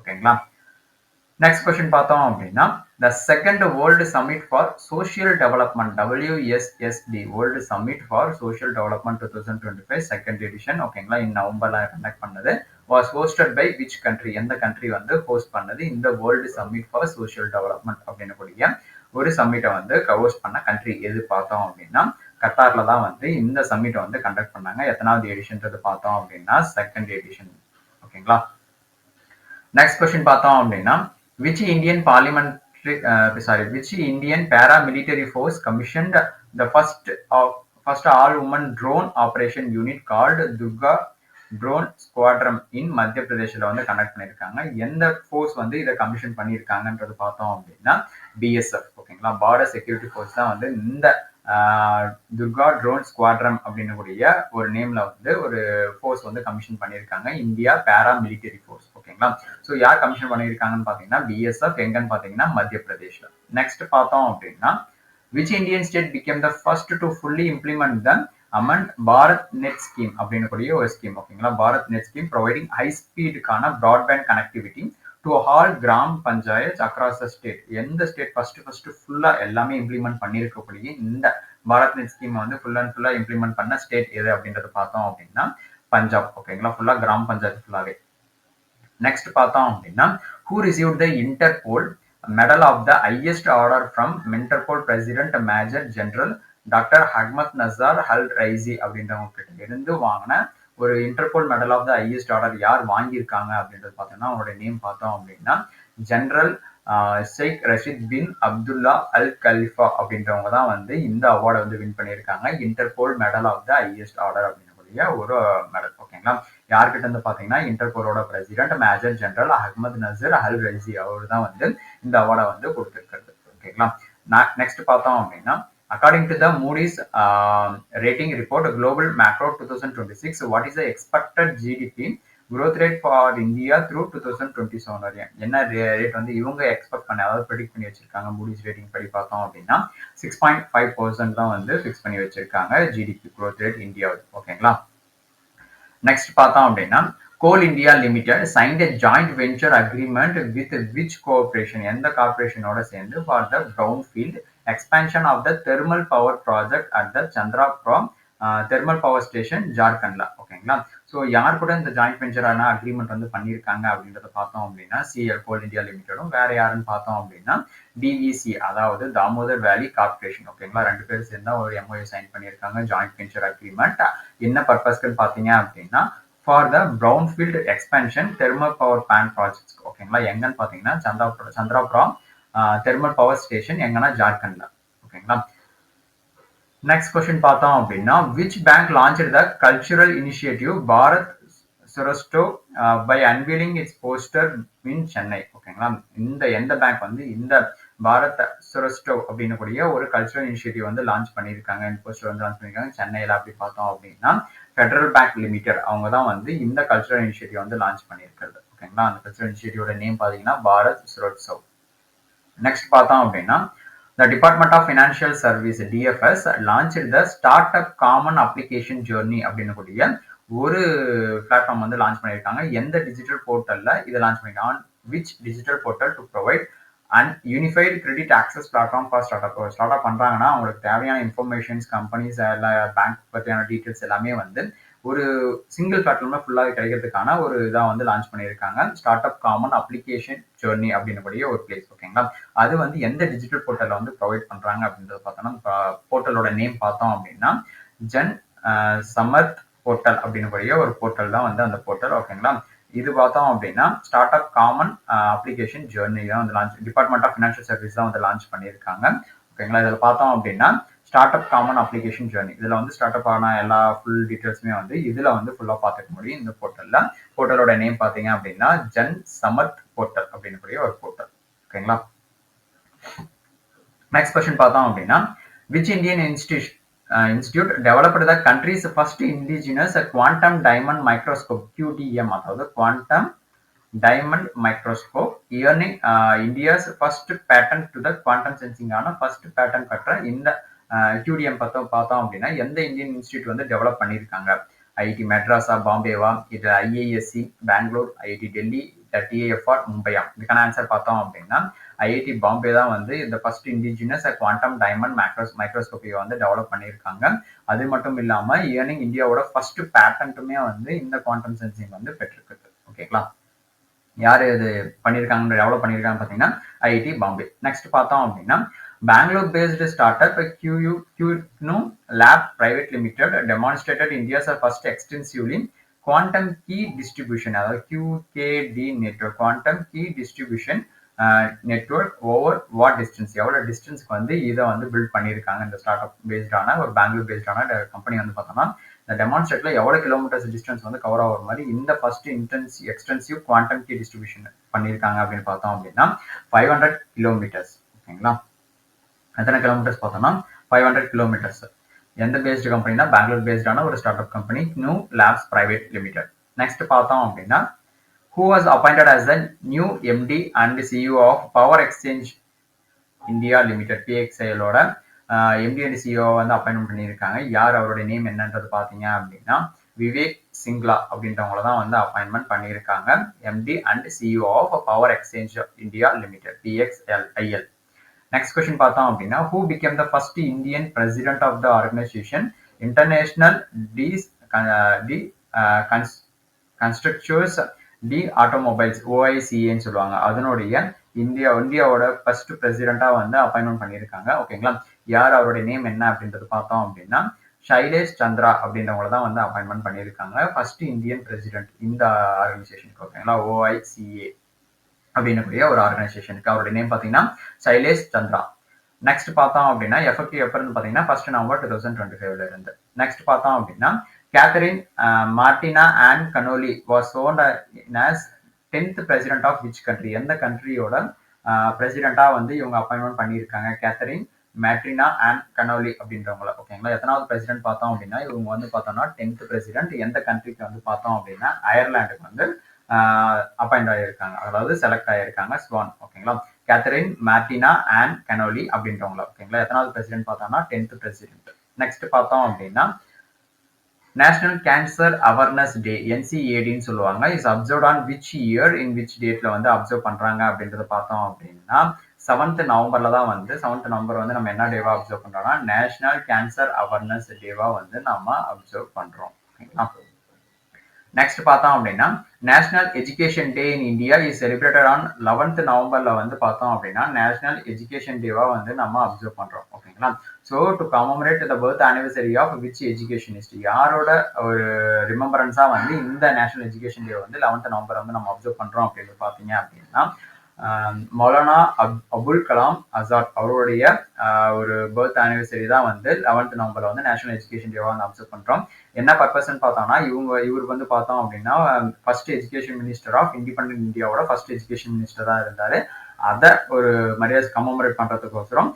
ஓகேங்களா. நெக்ஸ்ட் கொஸ்டின் பார்த்தோம் அப்படின்னா the second world summit for social development WSSD world summit for social development 2025 second edition. ஓகேங்களா. நவம்பர்ல கண்டக்ட் பண்ணது was hosted by which country, எந்த கண்ட்ரி வந்து ஹோஸ்ட் பண்ணது இந்த world summit for social development அப்படின்னு கூடிய ஒரு சமிட்டை வந்து ஹோஸ்ட் பண்ண கண்ட்ரி எது பார்த்தோம் அப்படின்னா கத்தார்ல தான் வந்து இந்த சமிட்டை வந்து கண்டக்ட் பண்ணாங்க. எத்தனாவது எடிஷன்றது பார்த்தோம் அப்படின்னா செகண்ட் எடிஷன். ஓகேங்களா. நெக்ஸ்ட் கொஸ்டின் பார்த்தோம் அப்படின்னா which Indian paramilitary force commissioned the first all-woman drone operation unit called Durga Drone Squadron in மத்திய பிரதேஷ்ல வந்து கண்டக்ட் பண்ணியிருக்காங்க. எந்த ஃபோர்ஸ் வந்து இதை கமிஷன் பண்ணியிருக்காங்கன்றது பார்த்தோம் அப்படின்னா BSF. ஓகேங்களா. பார்டர் செக்யூரிட்டி ஃபோர்ஸ் தான் வந்து இந்த துர்கா ட்ரோன் ஸ்குவாட்ரன் அப்படின்னு கூடிய ஒரு நேம்ல வந்து ஒரு ஃபோர்ஸ் வந்து கமிஷன் பண்ணியிருக்காங்க. இந்தியா பேரா மிலிட்டரி ஃபோர்ஸ். ஓகேங்களா. ஸோ யார் கமிஷன் பண்ணியிருக்காங்கன்னு பார்த்தீங்கன்னா BSF. எங்கன்னு பார்த்தீங்கன்னா மத்திய பிரதேஷ்ல. நெக்ஸ்ட் பார்த்தோம் அப்படின்னா which Indian state became the first to fully implement the amend Bharat Net scheme அப்படின்னு கூடிய ஒரு ஸ்கீம். ஓகேங்களா. Bharat Net scheme providing high ஸ்பீடுக்கான broadband connectivity to all gram panchayat across the state. எந்த ஸ்டேட் ஃபர்ஸ்ட் ஃபுல்லா எல்லாமே இம்ப்ளிமெண்ட் பண்ணியிருக்கக்கூடிய இந்த பாரத் நெட் ஸ்கீம் வந்து ஃபுல் அண்ட் ஃபுல்லா இம்ப்ளிமெண்ட் பண்ண ஸ்டேட் எது அப்படின்றத பார்த்தோம் அப்படின்னா பஞ்சாப். ஓகேங்களா. ஃபுல்லா கிராம் பஞ்சாயத்து ஃபுல்லாவே. நெக்ஸ்ட் பார்த்தோம் அப்படின்னா who received the Interpol medal of the highest order from Interpol President Major General doctor Ahmed Naser Al Raisi அப்படின்றவங்க கிட்ட இருந்து வாங்கின ஒரு Interpol medal of the highest order யார் வாங்கியிருக்காங்க அப்படின்றது பார்த்தோம்னா அவங்களோட நேம் பார்த்தோம் அப்படின்னா general Sheikh Rashid bin Abdullah Al Khalifa அப்படின்றவங்க தான் வந்து இந்த அவார்டை வந்து வின் பண்ணியிருக்காங்க. Interpol medal of the highest order அப்படின்னக்கூடிய ஒரு மெடல். ஓகேங்களா. யார்கிட்ட இருந்து பாத்தீங்கன்னா இன்டர்போலோட president major general Ahmed Naser Al Raisi அவர் தான் வந்து இந்த அவார்டை வந்து கொடுத்திருக்கிறது. ஓகேங்களா. நெக்ஸ்ட் பார்த்தோம் அப்படின்னா according to the Moody's rating report global macro 2026 what is the expected GDP growth rate for India through 2027 வரையும் என்ன ரேட் வந்து இவங்க எக்ஸ்பெக்ட் பண்ணி அதாவது ப்ரெடிக்ட் பண்ணி வச்சிருக்காங்க மூடிஸ் ரேட்டிங் படி பார்த்தோம் அப்படின்னா 6.5% தான் வந்து ஃபிக்ஸ் பண்ணி வச்சிருக்காங்க ஜிடிபி growth rate இந்தியாவுக்கு. ஓகேங்களா. நெக்ஸ்ட் பார்த்தோம் அப்படின்னா coal India limited signed a joint venture agreement with which corporation எந்த கார்பரேஷனோட சேர்ந்து for the brownfield expansion of the thermal power project at the Chandrapur thermal power station ஜார்க்கண்ட்ல. ஓகேங்களா. ஸோ யார் கூட இந்த ஜாயிண்ட் வெஞ்சரான அக்ரிமெண்ட் வந்து பண்ணியிருக்காங்க அப்படின்றத பார்த்தோம் அப்படின்னா சிஎல் கோல் இந்தியா லிமிடெடும் வேற யாருன்னு பார்த்தோம் அப்படின்னா டிவிசி அதாவது தாமோதர் வேலி கார்பரேஷன். ஓகேங்களா. ரெண்டு பேரும் சேர்ந்தா ஒரு எம்ஓஏ சைன் பண்ணியிருக்காங்க ஜாயிண்ட் வெஞ்சர் அக்ரிமெண்ட். என்ன பர்பஸ்க்குன்னு பார்த்தீங்க அப்படின்னா for the brownfield expansion thermal power plant projects. ஓகேங்களா. எங்கன்னு பார்த்தீங்கன்னா சந்திராபுரம் தெர்மல் பவர் ஸ்டேஷன் எங்கன்னா ஜார்க்கண்ட்ல. ஓகேங்களா. நெக்ஸ்ட் கொஸ்டின் பார்த்தோம் அப்படின்னா which bank launched the cultural initiative Bharat சுரஸ்டோ by unveiling its poster in Chennai. ஓகேங்களா. எந்த பேங்க் வந்து இந்த பாரத் சுரஸ்டோ அப்படின்னு கூடிய ஒரு கல்ச்சுரல் இனிஷியேட்டிவ் வந்து லான்ச் பண்ணியிருக்காங்க இந்த போஸ்டர் வந்து லான்ச் பண்ணியிருக்காங்க சென்னையில். அப்படி பார்த்தோம் அப்படின்னா ஃபெடரல் பேங்க் லிமிடெட் அவங்க தான் வந்து இந்த கல்ச்சுரல் இனிஷியேட்டிவ் வந்து லான்ச் பண்ணியிருக்கிறது. ஓகேங்களா. அந்த கல்ச்சுரல் இனிஷியேட்டிவோட நேம் பார்த்தீங்கன்னா பாரத் சுரோத்சவ். நெக்ஸ்ட் பார்த்தோம் அப்படின்னா the Department of Financial Service DFS launched the Startup Common Application Journey அப்படின்னு கூடிய ஒரு பிளாட்ஃபார்ம் வந்து லான்ச் பண்ணியிருக்காங்க. எந்த டிஜிட்டல் போர்ட்டல்ல இதை லான்ச் பண்ணிருக்காங்க which digital portal to provide and unified credit access platform for startup. Start up பண்றாங்கன்னா அவங்களுக்கு தேவையான இன்ஃபர்மேஷன்ஸ் கம்பெனிஸ் பேங்க் பற்றியான டீட்டெயில்ஸ் எல்லாமே வந்து ஒரு சிங்கிள் பிளாட்ஃபார்ம்ல ஃபுல்லாக கிடைக்கிறதுக்கான ஒரு இதாக வந்து லான்ச் பண்ணியிருக்காங்க ஸ்டார்ட் அப் காமன் அப்ளிகேஷன் ஜெர்னி அப்படின்னக்கூடிய ஒரு பிளேஸ். ஓகேங்களா. அது வந்து எந்த டிஜிட்டல் போர்ட்டலில் வந்து ப்ரொவைட் பண்ணுறாங்க அப்படின்றத பார்த்தோம்னா போர்ட்டலோட நேம் பார்த்தோம் அப்படின்னா ஜன் சமர்த் போர்ட்டல் அப்படின்னக்கூடிய ஒரு போர்ட்டல் தான் வந்து அந்த போர்ட்டல். ஓகேங்களா. இது பார்த்தோம் அப்படின்னா start up common application journey தான் வந்து launch department of financial service தான் வந்து லான்ச் பண்ணியிருக்காங்க. ஓகேங்களா. இதில் பார்த்தோம் அப்படின்னா start up common application journey இதில் வந்து ஸ்டார்ட் அப் ஆன எல்லா ஃபுல் டீட்டெயில்ஸுமே வந்து இதில் வந்து ஃபுல்லாக பார்த்துக்க முடியும் இந்த போர்ட்டலில். போர்ட்டலோட நேம் பார்த்தீங்க அப்படின்னா ஜன் சமர்த் போர்ட்டல் அப்படின்னு கூடிய ஒரு போர்ட்டல். ஓகேங்களா. நெக்ஸ்ட் கொஸ்டின் பார்த்தோம் அப்படின்னா which Indian institute developed the country's first indigenous quantum diamond microscope QDM அதாவது quantum diamond microscope earning India's first patent to the quantum சென்சிங்கான ஃபர்ஸ்ட் பேட்டன் பெற்ற இந்த QDM பார்த்தோம் அப்படின்னா எந்த இந்தியன் இன்ஸ்டிடியூட் வந்து டெவலப் பண்ணியிருக்காங்க ஐஐடி மெட்ராஸா பாம்பேவா இது IISc Bangalore IIT Delhi TIFR மும்பையா. இதுக்கான ஆன்சர் பார்த்தோம் அப்படின்னா ஐஐடி பாம்பே தான் வந்து இந்த ஃபர்ஸ்ட் இண்டிஜினஸ் குவாண்டம் டைமண்ட் மைக்ரோஸ்கோப்பியை வந்து டெவலப் பண்ணியிருக்காங்க. அது மட்டும் இல்லாமல் இயர்னிங் இந்தியாவோட ஃபர்ஸ்ட் பேட்டன்ட்டுமே வந்து இந்த குவாண்டம் சென்சிங் வந்து பெற்றிருக்குது. ஓகேங்களா. யார் இது பண்ணியிருக்காங்க டெவலப் பண்ணியிருக்காங்க பார்த்தீங்கன்னா ஐஐடி பாம்பே. நெக்ஸ்ட் பார்த்தோம் அப்படின்னா Bangalore based startup QNU Lab Private Limited demonstrated India's first extensively quantum key distribution அதாவது QKD network quantum key distribution network over what distance எவ்வளோ டிஸ்டன்ஸ்க்கு வந்து இதை வந்து பில்ட் பண்ணியிருக்காங்க இந்த ஸ்டார்ட் அப் பேஸ்டான ஒரு பெங்களூர் பேஸ்டான கம்பெனி வந்து பார்த்தோம்னா இந்த டெமான்ஸ்ட்ரேட்ல எவ்வளோ கிலோமீட்டர்ஸ் டிஸ்டன்ஸ் வந்து கவர் ஆகிற மாதிரி இந்த first extensive quantum key distribution பண்ணியிருக்காங்க அப்படின்னு பார்த்தோம் அப்படின்னா 500 கிலோமீட்டர்ஸ். ஓகேங்களா. எத்தனை கிலோமீட்டர்ஸ் பார்த்தோம்னா 500 கிலோமீட்டர்ஸ். எந்த பேஸ்டு கம்பெனினா பெங்களூர் பேஸ்டான ஒரு start up company QNU Labs Private Limited. Next பார்த்தோம் அப்படின்னா who was appointed as the new MD and CEO of Power Exchange India Limited PXIL ஓட MD and CEO வந்து அப்பாயின்மெண்ட் பண்ணியிருக்காங்க. யார் அவருடைய நேம் என்னன்றது பார்த்தீங்க அப்படின்னா விவேக் சிங்லா அப்படின்றவங்கள தான் வந்து அப்பாயின்மெண்ட் பண்ணியிருக்காங்க MD and CEO of Power Exchange India Limited PXIL. Next question பார்த்தோம் அப்படின்னா who became the first Indian president of the organization International Constructors டி ஆட்டோமொபைல்ஸ் OICAன்னு சொல்லுவாங்க. அதனுடைய இந்தியாவோட ஃபர்ஸ்ட் பிரசிடென்ட்டா வந்து அப்பாயின்மெண்ட் பண்ணியிருக்காங்க. ஓகேங்களா. யார் அவருடைய நேம் என்ன அப்படின்றது பார்த்தோம் அப்படின்னா ஷைலேஷ் சந்திரா அப்படின்றவங்கள தான் வந்து அப்பாயின்மெண்ட் பண்ணியிருக்காங்க ஃபர்ஸ்ட் இந்தியன் பிரசிடென்ட் இந்த ஆர்கனைசேஷனுக்கு. ஓகேங்களா. OICA. அப்படின்னக்கூடிய ஒரு ஆர்கனைசேஷனுக்கு. அவருடைய நேம் பார்த்தீங்கன்னா சைலேஷ் சந்திரா. நெக்ஸ்ட் பார்த்தோம் அப்படின்னா எஃபெக்டிவ் எப்போ இருந்து பார்த்தீங்கன்னா 1 நவம்பர் 2025ல இருந்து. நெக்ஸ்ட் பார்த்தோம் அப்படின்னா Catherine Martina and Connolly was owned as 10th president of which country, எந்த கண்ட்ரியோட பிரசிடென்ட்டா வந்து இவங்க அப்பாயின்மெண்ட் பண்ணியிருக்காங்க கேத்தரின் மேட்ரினா அண்ட் கனோலி அப்படின்றவங்கள. ஓகேங்களா. எத்தனாவது பிரசிடென்ட் பார்த்தோம் அப்படின்னா இவங்க வந்து பார்த்தோம்னா 10th பிரசிடென்ட். எந்த கண்ட்ரிக்கு வந்து பார்த்தோம் அப்படின்னா அயர்லாண்டுக்கு வந்து அப்பாயிண்ட் ஆகியிருக்காங்க, அதாவது செலக்ட் ஆகியிருக்காங்க ஸ்வான். ஓகேங்களா. கேத்தரின் மார்டினா அண்ட் கனோலி அப்படின்றவங்கள. ஓகேங்களா. எத்தனாவது பிரசிடென்ட் பார்த்தோம்னா 10th பிரசிடென்ட். நெக்ஸ்ட் பார்த்தோம் அப்படின்னா நேஷனல் கேன்சர் அவேர்னஸ் டே NCADன்னு சொல்லுவாங்க. Is observe on which year in which டேட்ல வந்து அப்சர்வ் பண்றாங்க அப்படின்றத பார்த்தோம் அப்படின்னா 7th நவம்பர்ல தான் வந்து 7th நவம்பர் வந்து நம்ம என்ன டேவா அப்சர்வ் பண்றோம்னா நேஷனல் கேன்சர் அவேர்னஸ் டேவா வந்து நம்ம அப்சர்வ் பண்றோம். ஓகேங்களா. நெக்ஸ்ட் பார்த்தோம் அப்படின்னா national education day in India is celebrated on 11th நவம்பர்ல வந்து பார்த்தோம் அப்படின்னா நேஷனல் எஜுகேஷன் டேவா வந்து நம்ம அப்சர்வ் பண்றோம். ஓகேங்களா. So to commemorate the birth anniversary of which educationist, யாரோட ஒரு ரிமெம்பரன்ஸா வந்து இந்த நேஷனல் எஜுகேஷன் டே வந்து 11th நவம்பர் வந்து நம்ம அப்சர்வ் பண்றோம் அப்படின்னு பார்த்தீங்க அப்படின்னா மௌலானா அபுல் கலாம் ஆசாத் அவருடைய ஒரு பர்த் ஆனிவர்சரி தான் வந்து 11th நவம்பர்ல வந்து நேஷனல் எஜுகேஷன் டேவா வந்து அப்சர்வ் பண்றோம். என்ன பர்பஸ்ன்னு பார்த்தோம்னா இவர் வந்து பார்த்தோம் அப்படின்னா first education minister of independent இந்தியாவோட ஃபர்ஸ்ட் எஜுகேஷன் மினிஸ்டரா இருந்தாரு. அதை ஒரு மரியாதை கமமரேட் பண்றதுக்கோசரம்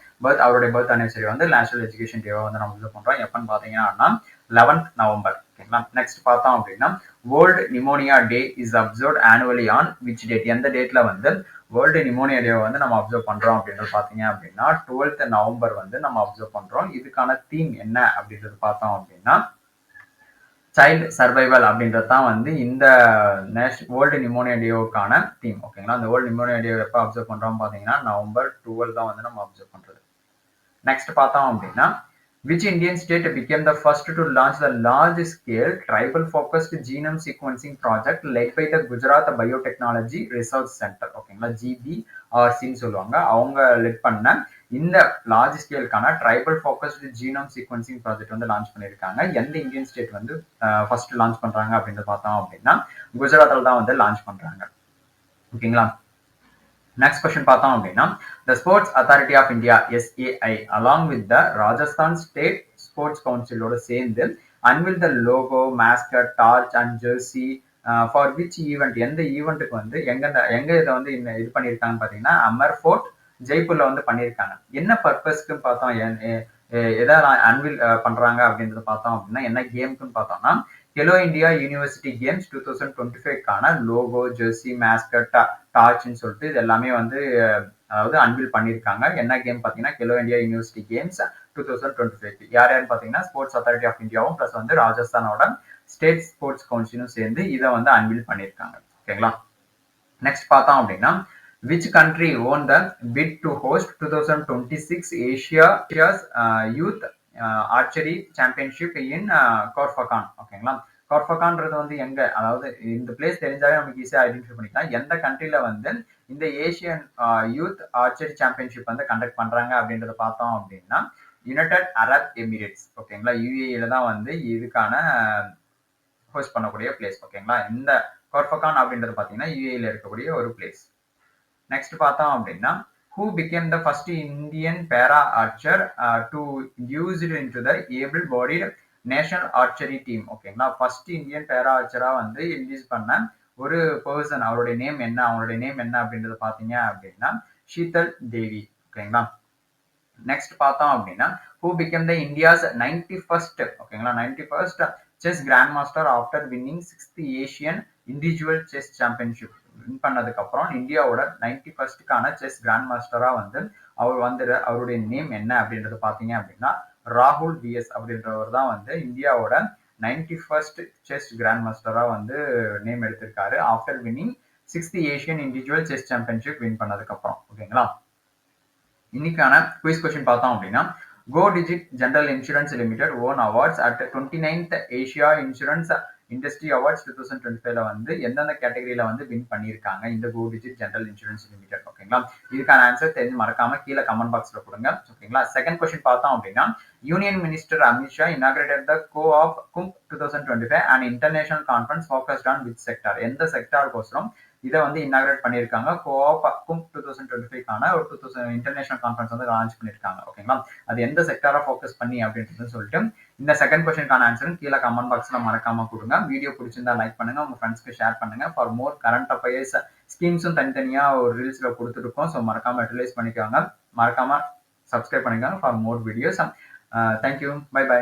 அவருடைய பர்த் ஆனிவர்சரி வந்து நேஷனல் எஜுகேஷன் டேவா வந்து நம்ம அப்சர்வ் பண்றோம். எப்பன்னு பாத்தீங்கன்னா 11th நவம்பர். ஓகேங்களா. நெக்ஸ்ட் பார்த்தோம் அப்படின்னா world pneumonia day is observed annually on which date, எந்த டேட்ல வந்து வேர்ல்டு நிமோனியா டே வந்து நம்ம அப்சர்வ் பண்றோம் அப்படின்றது பாத்தீங்க அப்படின்னா 12th நவம்பர் வந்து நம்ம அப்சர்வ் பண்றோம். இதுக்கான தீம் என்ன அப்படின்றது பார்த்தோம் அப்படின்னா சைல்டு சர்வைவல் அப்படின்றது தான் வந்து இந்த வேர்ல்டு நிமோனியா டேவுக்கான தீம். ஓகேங்களா. அந்த வேர்ல்டு நிமோனியா டே எப்போ அப்சர்வ் பண்றோம் பாத்தீங்கன்னா நவம்பர் 12 தான் வந்து நம்ம அப்சர்வ் பண்றது. நெக்ஸ்ட் பார்த்தோம் அப்படின்னா which Indian state became the first to launch the large-scale tribal-focused genome sequencing project led by the Gujarat Biotechnology Research Center. ஓகேங்களா. GBRCன்னு சொல்லுவாங்க. அவங்க லெட் பண்ண இந்த லார்ஜ் ஸ்கேலுக்கான tribal focused genome sequencing project வந்து லான்ச் பண்ணியிருக்காங்க. எந்த இந்தியன் ஸ்டேட் வந்து ஃபர்ஸ்ட் லான்ச் பண்றாங்க அப்படின்றத பார்த்தோம் அப்படின்னா குஜராத்ல தான் வந்து லான்ச் பண்றாங்க. ஓகேங்களா. நெக்ஸ்ட் கொஸ்டின் பார்த்தோம் அப்படின்னா the Sports Authority of India SAI along with the Rajasthan State Sports Council ஓட சேர்ந்து unveil the logo, mascot, torch and jersey for which event, எந்த ஈவெண்ட்டுக்கு வந்து எங்க இதை வந்து இது பண்ணியிருக்காங்கன்னு பார்த்தீங்கன்னா அமர் ஃபோர்ட் ஜெய்ப்பூர்ல வந்து பண்ணியிருக்காங்க. என்ன பர்பஸ்க்குன்னு பார்த்தோம், எதை அன்வில் பண்றாங்க அப்படின்றத பார்த்தோம் அப்படின்னா என்ன கேமுக்குன்னு பார்த்தோம்னா கெலோ இந்தியா யூனிவர்சிட்டி கேம்ஸ் 2025க்கான லோகோ, ஜெர்சி, மேஸ்கட், டார்ச்னு சொல்லிட்டு இது எல்லாமே வந்து அதாவது அன்வில் பண்ணியிருக்காங்க. என்ன கேம் பார்த்தீங்கன்னா கெலோ இந்தியா யூனிவர்சிட்டி கேம்ஸ் 2025. யாருன்னு பார்த்தீங்கன்னா ஸ்போர்ட்ஸ் அத்தாரிட்டி ஆஃப் இந்தியாவும் பிளஸ் வந்து ராஜஸ்தானோட ஸ்டேட் ஸ்போர்ட்ஸ் கவுன்சிலும் சேர்ந்து இதை வந்து அன்வில் பண்ணியிருக்காங்க. ஓகேங்களா. நெக்ஸ்ட் பார்த்தோம் அப்படின்னா which country won the bid to host 2026 Asia's Youth Archery Championship in Corfacan. ஓகேங்களா. கார்ஃபகான்றது வந்து எங்க, அதாவது இந்த பிளேஸ் தெரிஞ்சாலே நமக்கு ஈஸியா ஐடென்டிஃபை பண்ணிக்கலாம். எந்த கண்ட்ரில வந்து இந்த ஏசியன் யூத் ஆர்ச்சரி சாம்பியன்ஷிப் வந்து கண்டக்ட் பண்றாங்க அப்படின்றத பார்த்தோம் அப்படின்னா யுனைடெட் அரப் எமிரேட்ஸ். ஓகேங்களா. UAE தான் வந்து இதுக்கான ஹோஸ்ட் பண்ணக்கூடிய பிளேஸ். ஓகேங்களா. இந்த கார்ஃபகான் அப்படின்றது பாத்தீங்கன்னா UAE இருக்கக்கூடிய ஒரு பிளேஸ். நெக்ஸ்ட் பார்த்தோம் அப்படின்னா who became the first Indian para archer to use it into the able bodied national archery team. ஓகேங்களா. ஃபர்ஸ்ட் இந்தியன் பேரா ஆர்ச்சரா வந்து இன்ட்ரடியூஸ் பண்ண ஒரு பர்சன், அவருடைய நேம் என்ன அப்படின்றத பாத்தீங்க அப்படின்னா ஷீதல் தேவி. ஓகேங்களா. நெக்ஸ்ட் பார்த்தோம் அப்படின்னா who became the India's 91st ஓகேங்களா 91st chess grand master after winning 6th Asian individual chess championship win பண்ணதுக்கு அப்புறம் இந்தியாவோட 91st செஸ் கிராண்ட் மாஸ்டரா வந்து அவருடைய நேம் என்ன அப்படின்றது பாத்தீங்க அப்படின்னா ராகுல் விஎஸ் அப்படின்றவர் தான் வந்து இந்தியாவோட 91st செஸ் கிராண்ட் மாஸ்டரா வந்து நேம் எடுத்திருக்காரு after winning 6th Asian individual chess championship win பண்ணதுக்கு அப்புறம். ஓகேங்களா. இன்னைக்கான குயிஸ் கொஸ்டின் பார்த்தோம் அப்படின்னா Go Digit general insurance limited won awards at 29th Asia insurance industry awards 2025 வந்து எந்தெந்த கேட்டகரியில வந்து வின் பண்ணியிருக்காங்க இந்த Go Digit general insurance limited. ஓகேங்களா. இதுக்கான ஆன்சர் தெரிஞ்சு மறக்காம கீழே கமெண்ட் பாக்ஸ்ல கொடுங்க. ஓகேங்களா. செகண்ட் கொஸ்டின் பார்த்தோம் அப்படின்னா union minister Amit Shah inaugurated the Co-op Kumbh 2025 and international conference focused on which sector, எந்த செக்டாருக்கோசரம் இதை வந்து இன்னாகிரேட் பண்ணியிருக்காங்க. கோஆப் 2025க்கான ஒரு 2000 இன்டர்நேஷனல் கான்ஃபரன்ஸ் வந்து லான்ச் பண்ணியிருக்காங்க. ஓகேங்களா? அது எந்த செக்டாரை ஃபோக்கஸ் பண்ணி அப்படின்றது சொல்லிட்டு இந்த செகண்ட் கொஸ்டினுக்கான ஆன்சரும் கீழே கமெண்ட் பாக்ஸ்ல மறக்காம கொடுங்க. வீடியோ பிடிச்சிருந்தா லைக் பண்ணுங்க, உங்க ஃப்ரெண்ட்ஸ்க்கு ஷேர் பண்ணுங்க. ஃபார் மோர் கரண்ட் அஃபேர்ஸ் ஸ்கீம்ஸும் தனித்தனியா ஒரு ரீல்ஸ்ல கொடுத்துருக்கோம். ஸோ மறக்காம யூட்டிலைஸ் பண்ணிக்கோங்க. மறக்காம சப்ஸ்கிரைப் பண்ணிக்கோங்க for more videos. Thank you. Bye by.